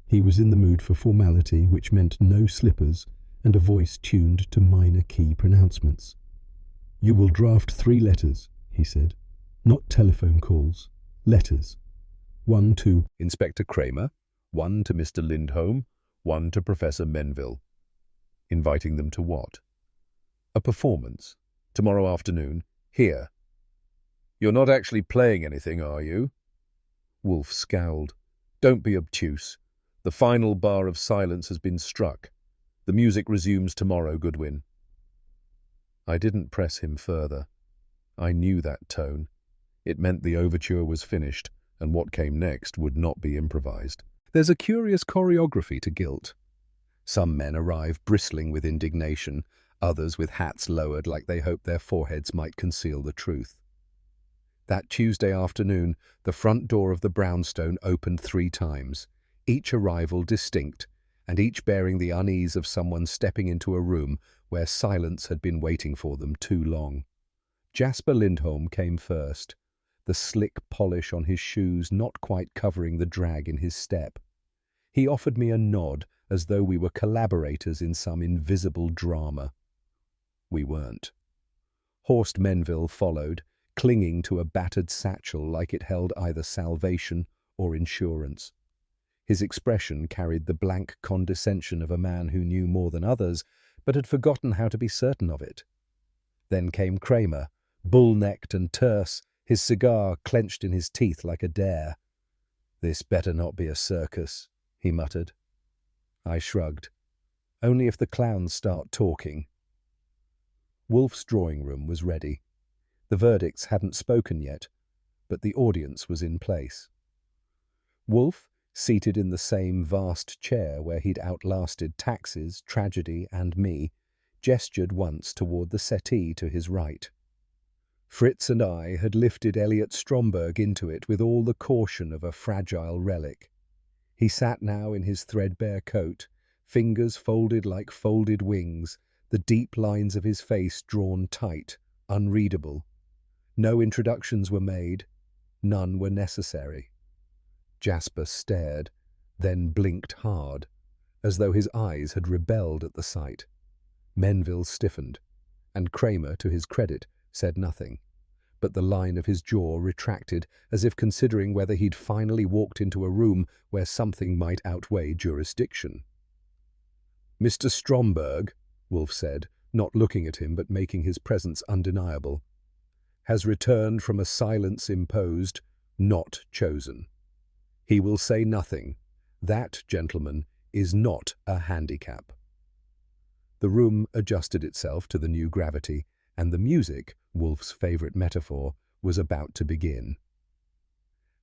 He was in the mood for formality, which meant no slippers and a voice tuned to minor key pronouncements. "You will draft 3 letters," he said. "Not telephone calls. Letters. 1 to Inspector Kramer, 1 to Mr. Lindholm, 1 to Professor Menville. Inviting them to what? A performance. Tomorrow afternoon. Here. You're not actually playing anything, are you? Wolfe scowled. Don't be obtuse. The final bar of silence has been struck. The music resumes tomorrow, Goodwin. I didn't press him further. I knew that tone. It meant the overture was finished, and what came next would not be improvised. There's a curious choreography to guilt. Some men arrive bristling with indignation, others with hats lowered like they hoped their foreheads might conceal the truth. That Tuesday afternoon, the front door of the brownstone opened 3 times, each arrival distinct, and each bearing the unease of someone stepping into a room where silence had been waiting for them too long. Jasper Lindholm came first, the slick polish on his shoes not quite covering the drag in his step. He offered me a nod as though we were collaborators in some invisible drama. We weren't. Horst Menville followed, clinging to a battered satchel like it held either salvation or insurance. His expression carried the blank condescension of a man who knew more than others, but had forgotten how to be certain of it. Then came Kramer, bull-necked and terse, his cigar clenched in his teeth like a dare. "This better not be a circus," he muttered. I shrugged. "Only if the clowns start talking." Wolfe's drawing room was ready. The verdicts hadn't spoken yet, but the audience was in place. Wolfe, seated in the same vast chair where he'd outlasted taxes, tragedy, and me, gestured once toward the settee to his right. Fritz and I had lifted Elliot Stromberg into it with all the caution of a fragile relic. He sat now in his threadbare coat, fingers folded like folded wings, the deep lines of his face drawn tight, unreadable. No introductions were made, none were necessary. Jasper stared, then blinked hard, as though his eyes had rebelled at the sight. Menville stiffened, and Kramer, to his credit, said nothing, but the line of his jaw retracted as if considering whether he'd finally walked into a room where something might outweigh jurisdiction. "Mr. Stromberg," Wolfe said, not looking at him but making his presence undeniable, "has returned from a silence imposed, not chosen. He will say nothing. That, gentlemen, is not a handicap." The room adjusted itself to the new gravity, and the music, Wolfe's favourite metaphor, was about to begin.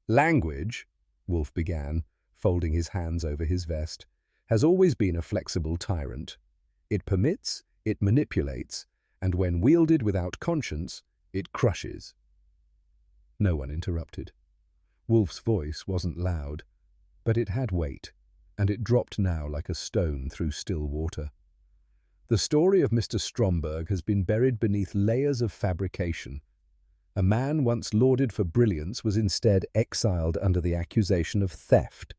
"Language," Wolfe began, folding his hands over his vest, "has always been a flexible tyrant. It permits, it manipulates, and when wielded without conscience, it crushes." No one interrupted. Wolfe's voice wasn't loud, but it had weight, and it dropped now like a stone through still water. "The story of Mr. Stromberg has been buried beneath layers of fabrication. A man once lauded for brilliance was instead exiled under the accusation of theft.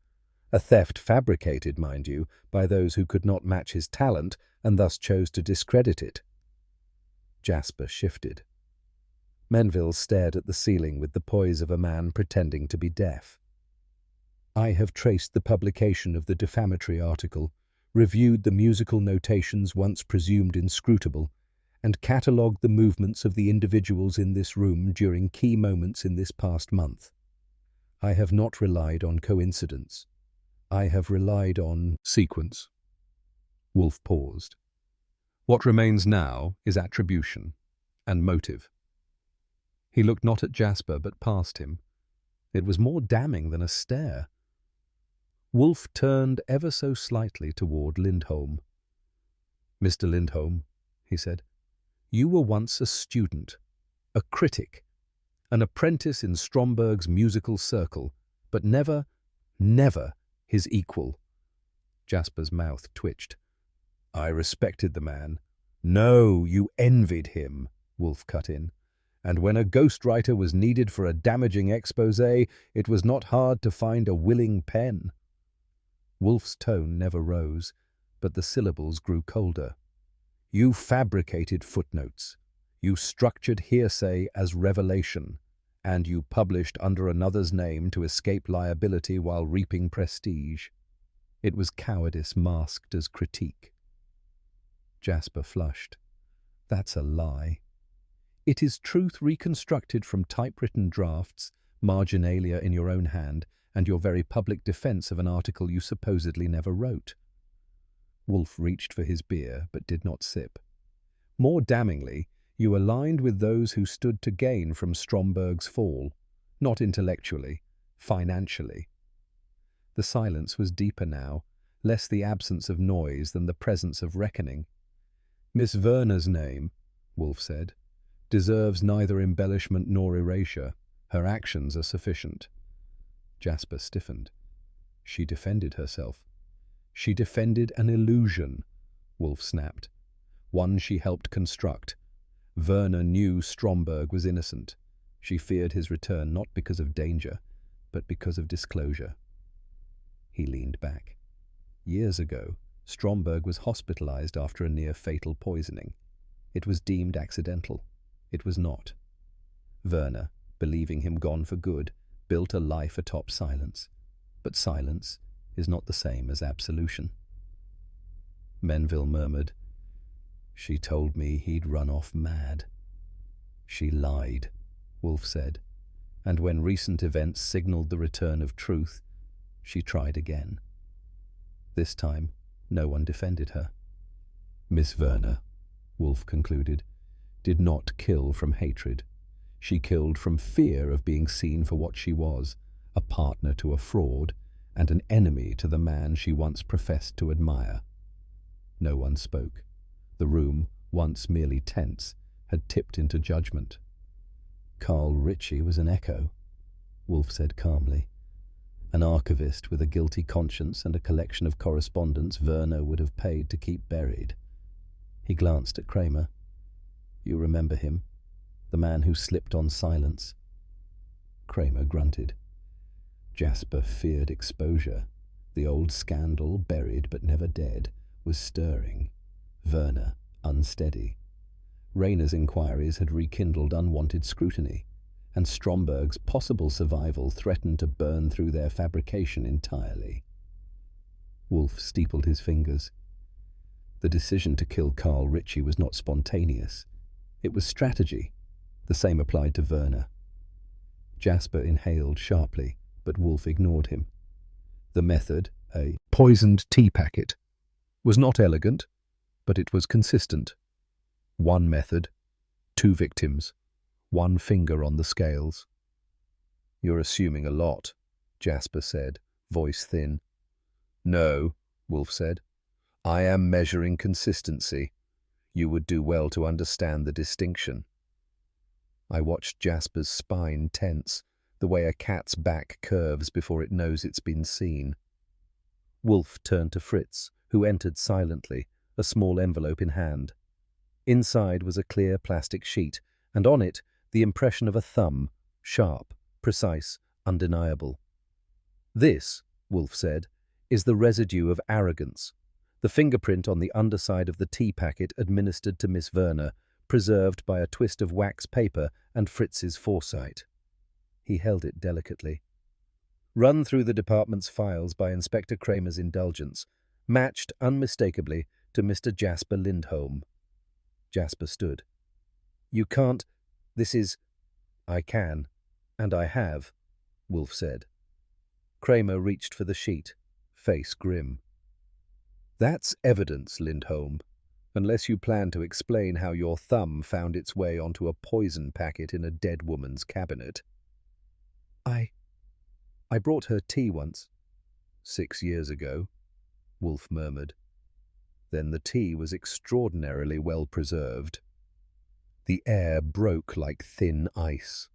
A theft fabricated, mind you, by those who could not match his talent and thus chose to discredit it." Jasper shifted. Menville stared at the ceiling with the poise of a man pretending to be deaf. "I have traced the publication of the defamatory article, reviewed the musical notations once presumed inscrutable, and catalogued the movements of the individuals in this room during key moments in this past month. I have not relied on coincidence. I have relied on sequence." Wolfe paused. "What remains now is attribution and motive." He looked not at Jasper but past him. It was more damning than a stare. Wolfe turned ever so slightly toward Lindholm. "Mr. Lindholm," he said, "you were once a student, a critic, an apprentice in Stromberg's musical circle, but never, never his equal." Jasper's mouth twitched. "I respected the man." "No, you envied him," Wolfe cut in. and when a ghostwriter was needed for a damaging exposé, it was not hard to find a willing pen. Wolfe's tone never rose, but the syllables grew colder. You fabricated footnotes. You structured hearsay as revelation, and you published under another's name to escape liability while reaping prestige. It was cowardice masked as critique. Jasper flushed. That's a lie. It is truth reconstructed from typewritten drafts, marginalia in your own hand, and your very public defense of an article you supposedly never wrote. Wolfe reached for his beer, but did not sip. More damningly, you aligned with those who stood to gain from Stromberg's fall, not intellectually, financially. The silence was deeper now, less the absence of noise than the presence of reckoning. Miss Verner's name, Wolfe said, deserves neither embellishment nor erasure. Her actions are sufficient. Jasper stiffened. She defended herself. She defended an illusion, Wolfe snapped. One she helped construct. Verner knew Stromberg was innocent. She feared his return not because of danger, but because of disclosure. He leaned back. Years ago, Stromberg was hospitalized after a near-fatal poisoning. It was deemed accidental. It was not. Verner, believing him gone for good, built a life atop silence. But silence is not the same as absolution. Menville murmured, She told me he'd run off mad. She lied, Wolfe said, and when recent events signaled the return of truth, she tried again. This time, no one defended her. Miss Verner, Wolfe concluded, did not kill from hatred. She killed from fear of being seen for what she was, a partner to a fraud, and an enemy to the man she once professed to admire. No one spoke. The room, once merely tense, had tipped into judgment. Carl Ritchie was an echo, Wolfe said calmly. An archivist with a guilty conscience and a collection of correspondence Verner would have paid to keep buried. He glanced at Kramer. You remember him? The man who slipped on silence. Kramer grunted. Jasper feared exposure. The old scandal, buried but never dead, was stirring. Verner, unsteady. Rayner's inquiries had rekindled unwanted scrutiny, and Stromberg's possible survival threatened to burn through their fabrication entirely. Wolfe steepled his fingers. The decision to kill Carl Ritchie was not spontaneous. It was strategy. The same applied to Verner. Jasper inhaled sharply, but Wolfe ignored him. The method, a poisoned tea packet, was not elegant, but it was consistent. One method, 2 victims, 1 finger on the scales. You're assuming a lot, Jasper said, voice thin. No, Wolfe said. I am measuring consistency. You would do well to understand the distinction. I watched Jasper's spine tense, the way a cat's back curves before it knows it's been seen. Wolfe turned to Fritz, who entered silently, a small envelope in hand. Inside was a clear plastic sheet, and on it the impression of a thumb, sharp, precise, undeniable. This, Wolfe said, is the residue of arrogance, the fingerprint on the underside of the tea packet administered to Miss Verner, preserved by a twist of wax paper and Fritz's foresight. He held it delicately. Run through the department's files by Inspector Kramer's indulgence, matched unmistakably to Mr. Jasper Lindholm. Jasper stood. You can't. This is. I can, and I have, Wolfe said. Kramer reached for the sheet, face grim. That's evidence, Lindholm, unless you plan to explain how your thumb found its way onto a poison packet in a dead woman's cabinet. I brought her tea once. 6 years ago, Wolfe murmured. Then the tea was extraordinarily well preserved. The air broke like thin ice.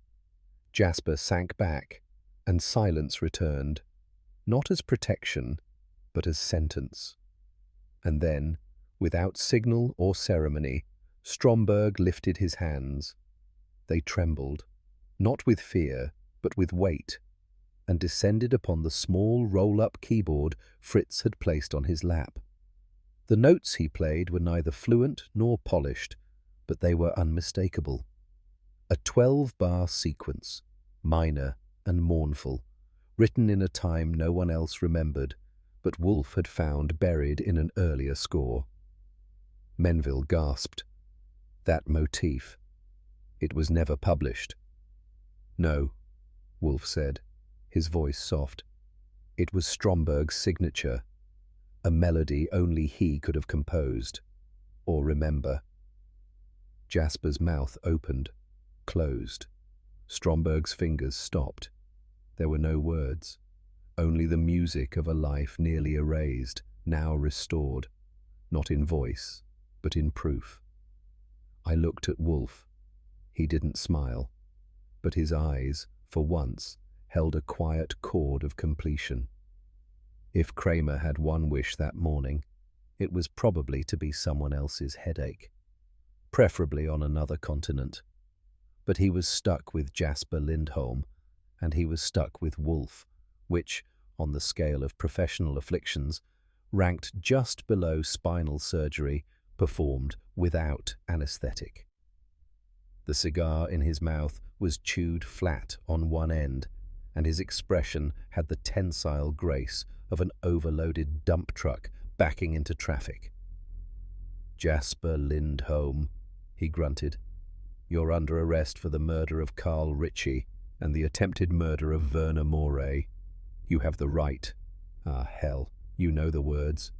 Jasper sank back, and silence returned, not as protection, but as sentence. And then, without signal or ceremony, Stromberg lifted his hands. They trembled, not with fear, but with weight, and descended upon the small roll-up keyboard Fritz had placed on his lap. The notes he played were neither fluent nor polished, but they were unmistakable. A 12-bar sequence, minor and mournful, written in a time no one else remembered, but Wolfe had found buried in an earlier score. Menville gasped. That motif. It was never published. No, Wolfe said, his voice soft. It was Stromberg's signature, a melody only he could have composed, or remember. Jasper's mouth opened, closed. Stromberg's fingers stopped. There were no words, only the music of a life nearly erased, now restored, not in voice, but in proof. I looked at Wolfe. He didn't smile, but his eyes, for once, held a quiet chord of completion. If Kramer had one wish that morning, it was probably to be someone else's headache, preferably on another continent. But he was stuck with Jasper Lindholm, and he was stuck with Wolfe, which, on the scale of professional afflictions, ranked just below spinal surgery performed without anesthetic. The cigar in his mouth was chewed flat on one end, and his expression had the tensile grace of an overloaded dump truck backing into traffic. "Jasper Lindholm," he grunted. "You're under arrest for the murder of Carl Ritchie and the attempted murder of Werner Moray. You have the right. Ah, hell, you know the words."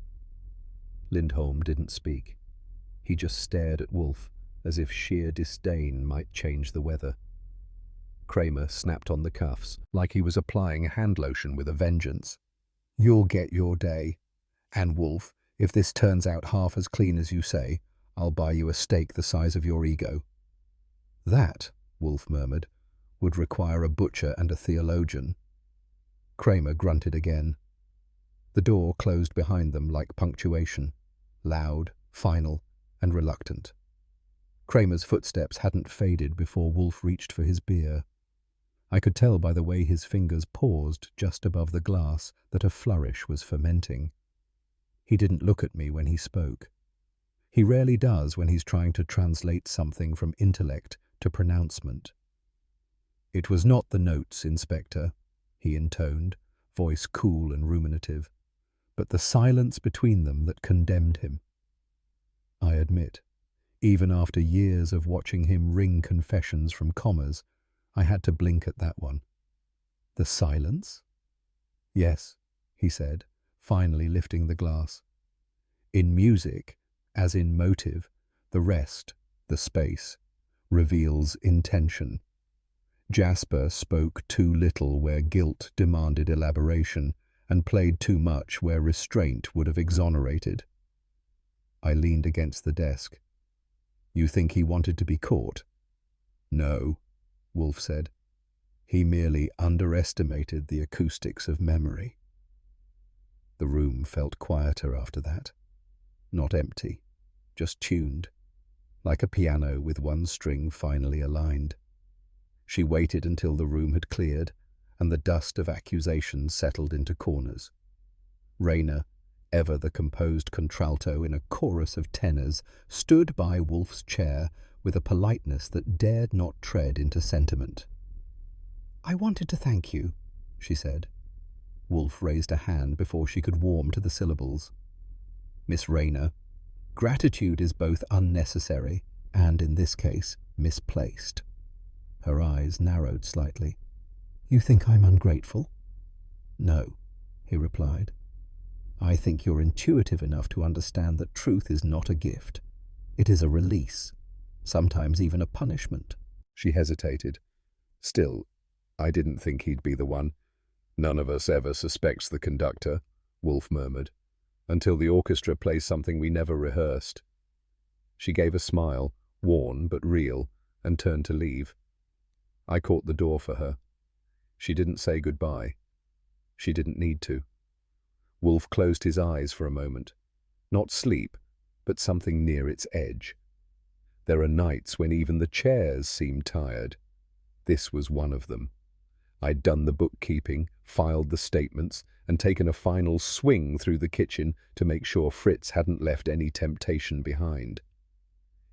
Lindholm didn't speak. He just stared at Wolfe, as if sheer disdain might change the weather. Kramer snapped on the cuffs, like he was applying hand lotion with a vengeance. "You'll get your day. And Wolfe, if this turns out half as clean as you say, I'll buy you a steak the size of your ego." "That," Wolfe murmured, "would require a butcher and a theologian." Kramer grunted again. The door closed behind them like punctuation, loud, final, and reluctant. Kramer's footsteps hadn't faded before Wolfe reached for his beer. I could tell by the way his fingers paused just above the glass that a flourish was fermenting. He didn't look at me when he spoke. He rarely does when he's trying to translate something from intellect to pronouncement. "It was not the notes, Inspector," he intoned, voice cool and ruminative, "but the silence between them that condemned him." I admit, even after years of watching him wring confessions from commas, I had to blink at that one. "The silence?" "Yes," he said, finally lifting the glass. "In music, as in motive, the rest, the space, reveals intention. Jasper spoke too little where guilt demanded elaboration, and played too much where restraint would have exonerated." I leaned against the desk. "You think he wanted to be caught?" "No," Wolfe said. "He merely underestimated the acoustics of memory." The room felt quieter after that. Not empty, just tuned, like a piano with one string finally aligned. She waited until the room had cleared and the dust of accusation settled into corners. Rayner, ever the composed contralto in a chorus of tenors, stood by Wolfe's chair with a politeness that dared not tread into sentiment. "I wanted to thank you," she said. Wolfe raised a hand before she could warm to the syllables. "Miss Rayner, gratitude is both unnecessary and, in this case, misplaced." Her eyes narrowed slightly. "You think I'm ungrateful?" "No," he replied. "I think you're intuitive enough to understand that truth is not a gift. It is a release, sometimes even a punishment." She hesitated. "Still, I didn't think he'd be the one. None of us ever suspects the conductor," Wolfe murmured, "until the orchestra plays something we never rehearsed." She gave a smile, worn but real, and turned to leave. I caught the door for her. She didn't say goodbye. She didn't need to. Wolfe closed his eyes for a moment. Not sleep, but something near its edge. There are nights when even the chairs seem tired. This was one of them. I'd done the bookkeeping, filed the statements, and taken a final swing through the kitchen to make sure Fritz hadn't left any temptation behind.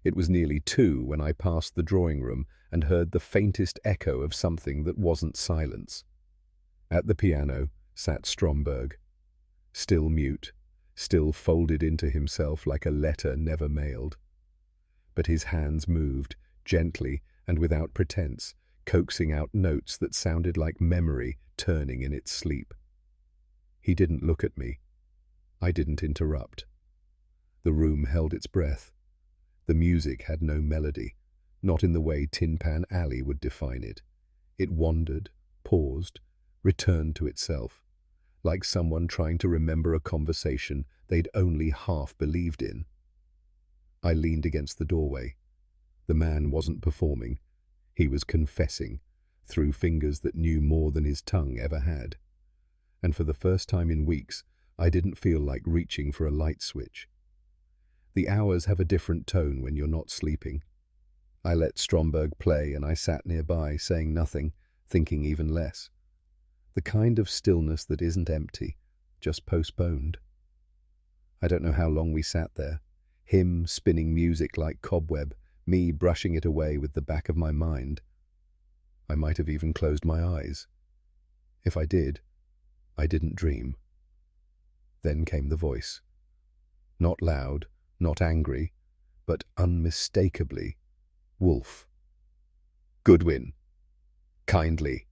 It was nearly 2 when I passed the drawing room and heard the faintest echo of something that wasn't silence. At the piano sat Stromberg, still mute, still folded into himself like a letter never mailed. But his hands moved, gently and without pretense, coaxing out notes that sounded like memory turning in its sleep. He didn't look at me. I didn't interrupt. The room held its breath. The music had no melody, not in the way Tin Pan Alley would define it. It wandered, paused, returned to itself, like someone trying to remember a conversation they'd only half believed in. I leaned against the doorway. The man wasn't performing. He was confessing, through fingers that knew more than his tongue ever had. And for the first time in weeks, I didn't feel like reaching for a light switch. The hours have a different tone when you're not sleeping. I let Stromberg play and I sat nearby, saying nothing, thinking even less. The kind of stillness that isn't empty, just postponed. I don't know how long we sat there, him spinning music like cobweb, me brushing it away with the back of my mind. I might have even closed my eyes. If I did, I didn't dream. Then came the voice. Not loud, not angry, but unmistakably Wolfe. Goodwin. Kindly.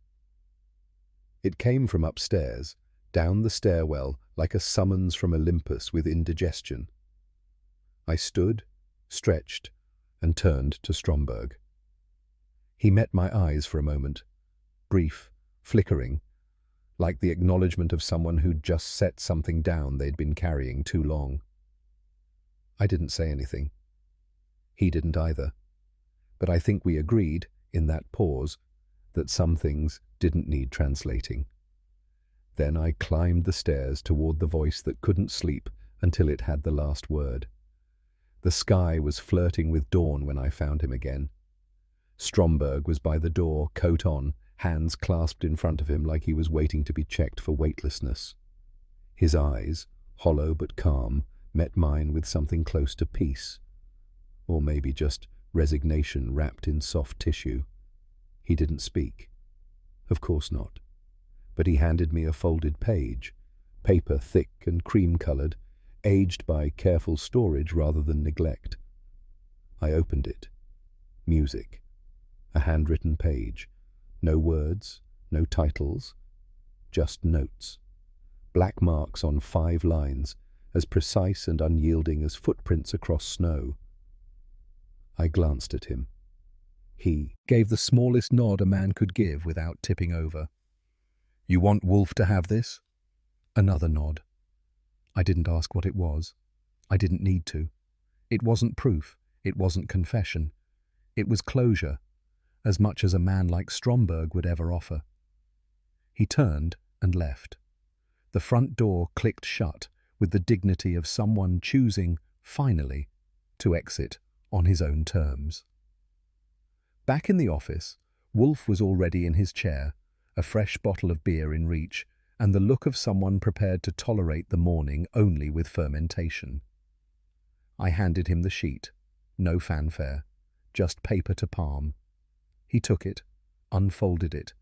It came from upstairs, down the stairwell like a summons from Olympus with indigestion. I stood, stretched, and turned to Stromberg. He met my eyes for a moment, brief, flickering, like the acknowledgement of someone who'd just set something down they'd been carrying too long. I didn't say anything. He didn't either. But I think we agreed, in that pause, that some things didn't need translating. Then I climbed the stairs toward the voice that couldn't sleep until it had the last word. The sky was flirting with dawn when I found him again. Stromberg was by the door, coat on, hands clasped in front of him like he was waiting to be checked for weightlessness. His eyes, hollow but calm, met mine with something close to peace, or maybe just resignation wrapped in soft tissue. He didn't speak. Of course not. But he handed me a folded page, paper thick and cream-colored, aged by careful storage rather than neglect. I opened it. Music. A handwritten page. No words, no titles, just notes. Black marks on 5 lines, as precise and unyielding as footprints across snow. I glanced at him. He gave the smallest nod a man could give without tipping over. "You want Wolfe to have this?" Another nod. I didn't ask what it was. I didn't need to. It wasn't proof. It wasn't confession. It was closure, as much as a man like Stromberg would ever offer. He turned and left. The front door clicked shut with the dignity of someone choosing, finally, to exit on his own terms. Back in the office, Wolfe was already in his chair, a fresh bottle of beer in reach, and the look of someone prepared to tolerate the morning only with fermentation. I handed him the sheet. No fanfare, just paper to palm. He took it, unfolded it,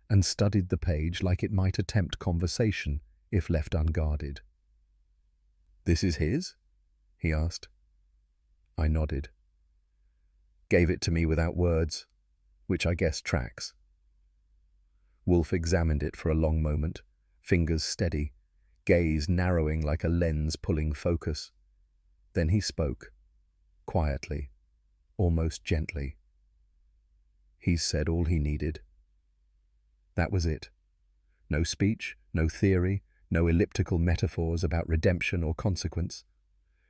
and studied the page like it might attempt conversation if left unguarded. "This is his?" he asked. I nodded. "Gave it to me without words, which I guess tracks." Wolfe examined it for a long moment, fingers steady, gaze narrowing like a lens pulling focus. Then he spoke, quietly, almost gently. He's said all he needed. That was it. No speech, no theory, no elliptical metaphors about redemption or consequence.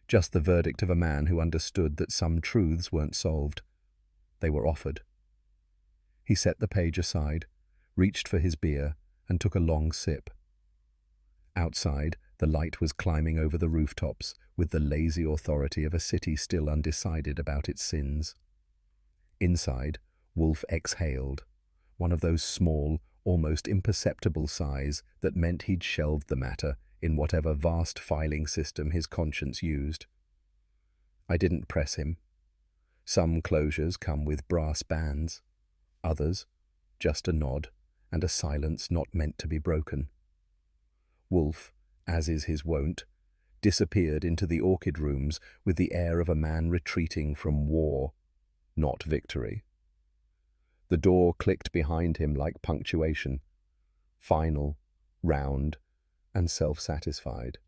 Just the verdict of a man who understood that some truths weren't solved. They were offered. He set the page aside, reached for his beer, and took a long sip. Outside, the light was climbing over the rooftops with the lazy authority of a city still undecided about its sins. Inside, Wolfe exhaled, one of those small, almost imperceptible sighs that meant he'd shelved the matter in whatever vast filing system his conscience used. I didn't press him. Some closures come with brass bands, others, just a nod and a silence not meant to be broken. Wolfe, as is his wont, disappeared into the orchid rooms with the air of a man retreating from war, not victory. The door clicked behind him like punctuation, final, round, and self-satisfied.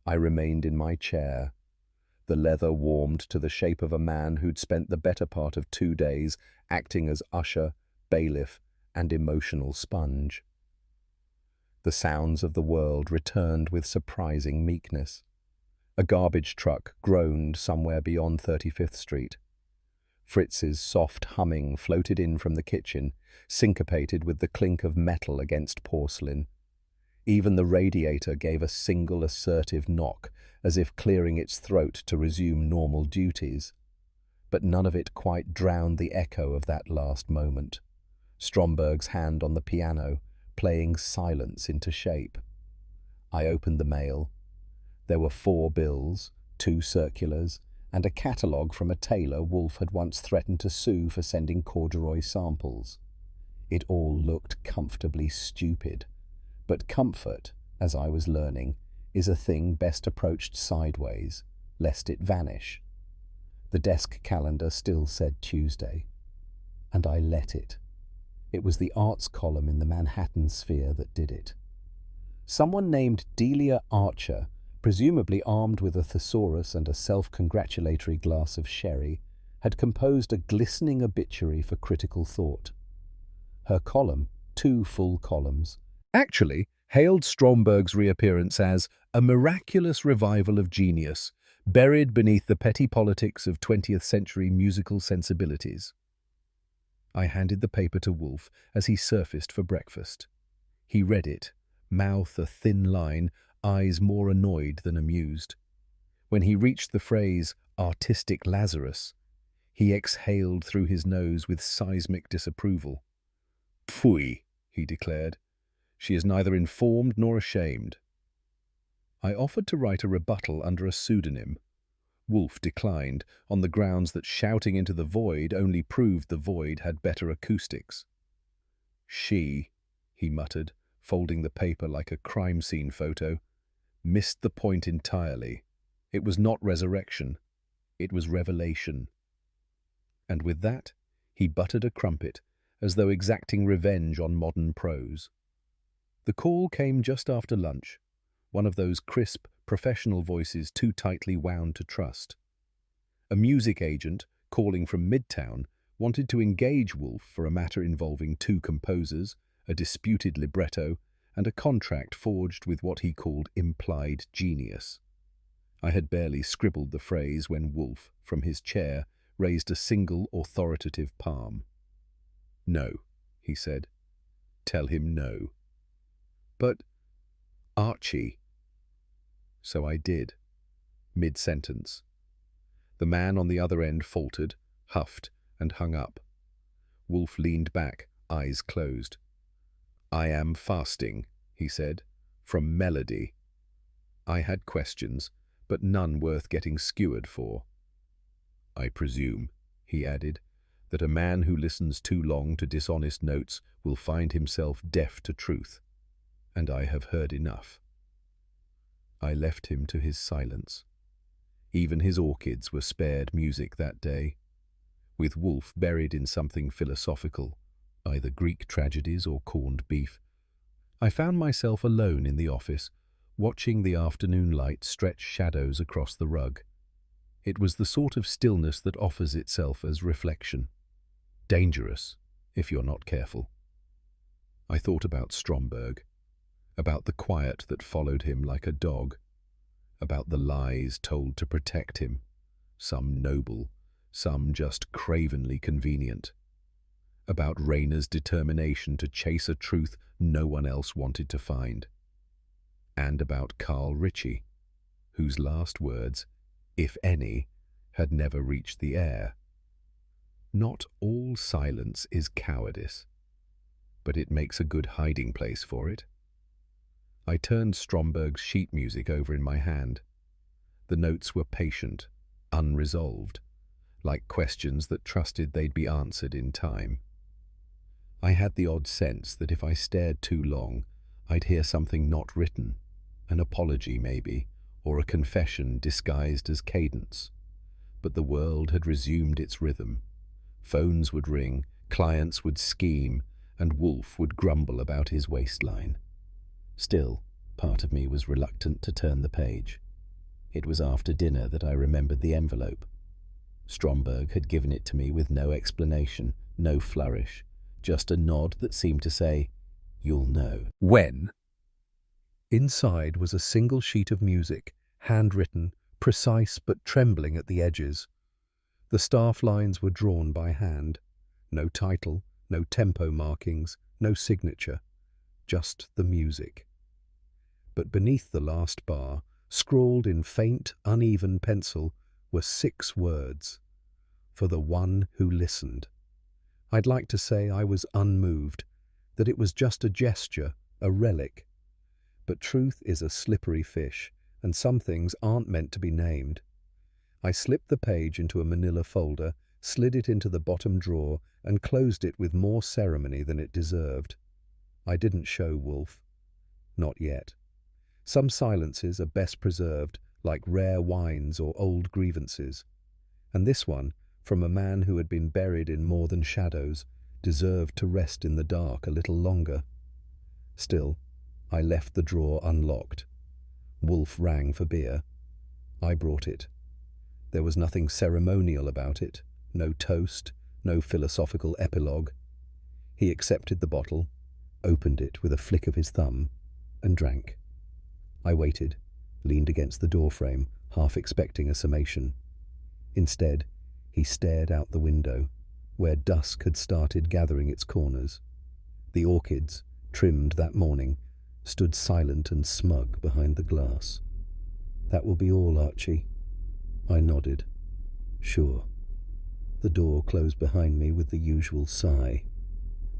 I remained in my chair. The leather warmed to the shape of a man who'd spent the better part of 2 days acting as usher, bailiff, and emotional sponge. The sounds of the world returned with surprising meekness. A garbage truck groaned somewhere beyond 35th Street. Fritz's soft humming floated in from the kitchen, syncopated with the clink of metal against porcelain. Even the radiator gave a single assertive knock, as if clearing its throat to resume normal duties. But none of it quite drowned the echo of that last moment. Stromberg's hand on the piano, playing silence into shape. I opened the mail. There were 4 bills, 2 circulars, and a catalogue from a tailor Wolfe had once threatened to sue for sending corduroy samples. It all looked comfortably stupid, but comfort, as I was learning, is a thing best approached sideways, lest it vanish. The desk calendar still said Tuesday, and I let it. It was the arts column in the Manhattan Sphere that did it. Someone named Delia Archer, presumably armed with a thesaurus and a self-congratulatory glass of sherry, had composed a glistening obituary for critical thought. Her column, 2 full columns, actually hailed Stromberg's reappearance as a miraculous revival of genius, buried beneath the petty politics of 20th century musical sensibilities. I handed the paper to Wolfe as he surfaced for breakfast. He read it, mouth a thin line, eyes more annoyed than amused. When he reached the phrase, "artistic Lazarus," he exhaled through his nose with seismic disapproval. "Pfui," he declared. "She is neither informed nor ashamed." I offered to write a rebuttal under a pseudonym. Wolfe declined, on the grounds that shouting into the void only proved the void had better acoustics. "She," he muttered, folding the paper like a crime scene photo, "missed the point entirely. It was not resurrection. It was revelation." And with that, he buttered a crumpet, as though exacting revenge on modern prose. The call came just after lunch, one of those crisp, professional voices too tightly wound to trust. A music agent, calling from Midtown, wanted to engage Wolfe for a matter involving 2 composers, a disputed libretto, and a contract forged with what he called implied genius. I had barely scribbled the phrase when Wolfe, from his chair, raised a single authoritative palm. "No," he said. "Tell him no." "But, Archie..." So I did, mid-sentence. The man on the other end faltered, huffed, and hung up. Wolfe leaned back, eyes closed. "I am fasting," he said, "from melody." I had questions, but none worth getting skewered for. "I presume," he added, "that a man who listens too long to dishonest notes will find himself deaf to truth, and I have heard enough." I left him to his silence. Even his orchids were spared music that day. With Wolfe buried in something philosophical, either Greek tragedies or corned beef, I found myself alone in the office, watching the afternoon light stretch shadows across the rug. It was the sort of stillness that offers itself as reflection. Dangerous, if you're not careful. I thought about Stromberg, about the quiet that followed him like a dog, about the lies told to protect him, some noble, some just cravenly convenient, about Rayner's determination to chase a truth no one else wanted to find, and about Carl Ritchie, whose last words, if any, had never reached the air. Not all silence is cowardice, but it makes a good hiding place for it. I turned Stromberg's sheet music over in my hand. The notes were patient, unresolved, like questions that trusted they'd be answered in time. I had the odd sense that if I stared too long, I'd hear something not written, an apology maybe, or a confession disguised as cadence. But the world had resumed its rhythm. Phones would ring, clients would scheme, and Wolfe would grumble about his waistline. Still, part of me was reluctant to turn the page. It was after dinner that I remembered the envelope. Stromberg had given it to me with no explanation, no flourish, just a nod that seemed to say, "You'll know." When? Inside was a single sheet of music, handwritten, precise but trembling at the edges. The staff lines were drawn by hand. No title, no tempo markings, no signature, just the music. But beneath the last bar, scrawled in faint, uneven pencil, were 6 words. For the one who listened. I'd like to say I was unmoved, that it was just a gesture, a relic. But truth is a slippery fish, and some things aren't meant to be named. I slipped the page into a manila folder, slid it into the bottom drawer, and closed it with more ceremony than it deserved. I didn't show Wolfe. Not yet. Some silences are best preserved, like rare wines or old grievances. And this one, from a man who had been buried in more than shadows, deserved to rest in the dark a little longer. Still, I left the drawer unlocked. Wolfe rang for beer. I brought it. There was nothing ceremonial about it, no toast, no philosophical epilogue. He accepted the bottle, opened it with a flick of his thumb, and drank. I waited, leaned against the doorframe, half expecting a summation. Instead, he stared out the window, where dusk had started gathering its corners. The orchids, trimmed that morning, stood silent and smug behind the glass. "That will be all, Archie." I nodded. "Sure." The door closed behind me with the usual sigh.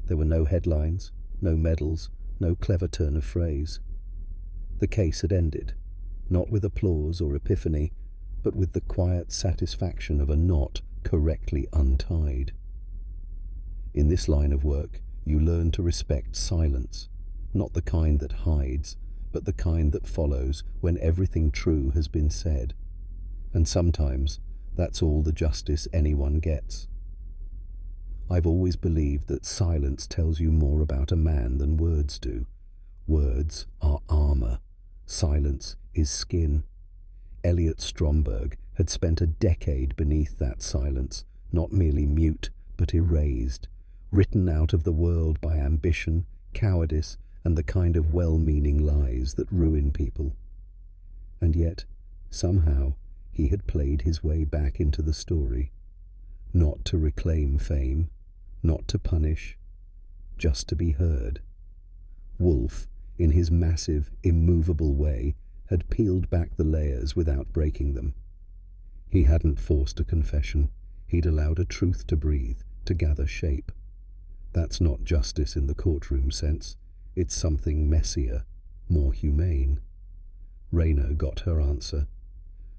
There were no headlines, no medals, no clever turn of phrase. The case had ended, not with applause or epiphany, but with the quiet satisfaction of a knot correctly untied. In this line of work, you learn to respect silence, not the kind that hides, but the kind that follows when everything true has been said. And sometimes that's all the justice anyone gets. I've always believed that silence tells you more about a man than words do. Words are armor. Silence is skin. Elliot Stromberg had spent a decade beneath that silence, not merely mute, but erased, written out of the world by ambition, cowardice, and the kind of well-meaning lies that ruin people. And yet, somehow, he had played his way back into the story, not to reclaim fame, not to punish, just to be heard. Wolfe, in his massive, immovable way, had peeled back the layers without breaking them. He hadn't forced a confession, he'd allowed a truth to breathe, to gather shape. That's not justice in the courtroom sense, it's something messier, more humane. Rayner got her answer.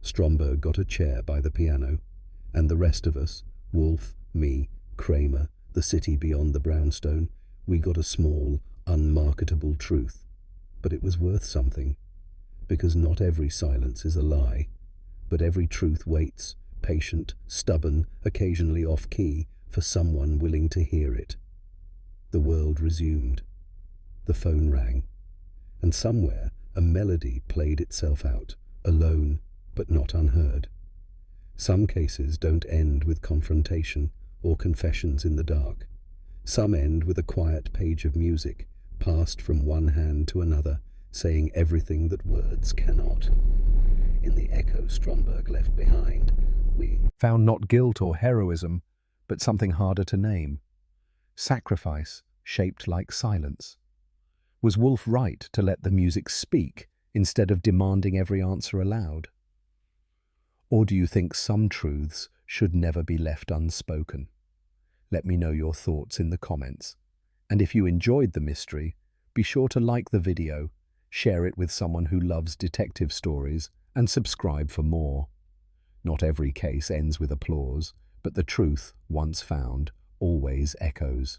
Stromberg got a chair by the piano, and the rest of us, Wolfe, me, Kramer, the city beyond the brownstone, we got a small, unmarketable truth. But it was worth something, because not every silence is a lie, but every truth waits, patient, stubborn, occasionally off-key, for someone willing to hear it. The world resumed. The phone rang, and somewhere a melody played itself out, alone, but not unheard. Some cases don't end with confrontation or confessions in the dark. Some end with a quiet page of music, passed from one hand to another, saying everything that words cannot. In the echo Stromberg left behind, we found not guilt or heroism, but something harder to name. Sacrifice, shaped like silence. Was Wolfe right to let the music speak instead of demanding every answer aloud? Or do you think some truths should never be left unspoken? Let me know your thoughts in the comments. And if you enjoyed the mystery, be sure to like the video, share it with someone who loves detective stories, and subscribe for more. Not every case ends with applause, but the truth, once found, always echoes.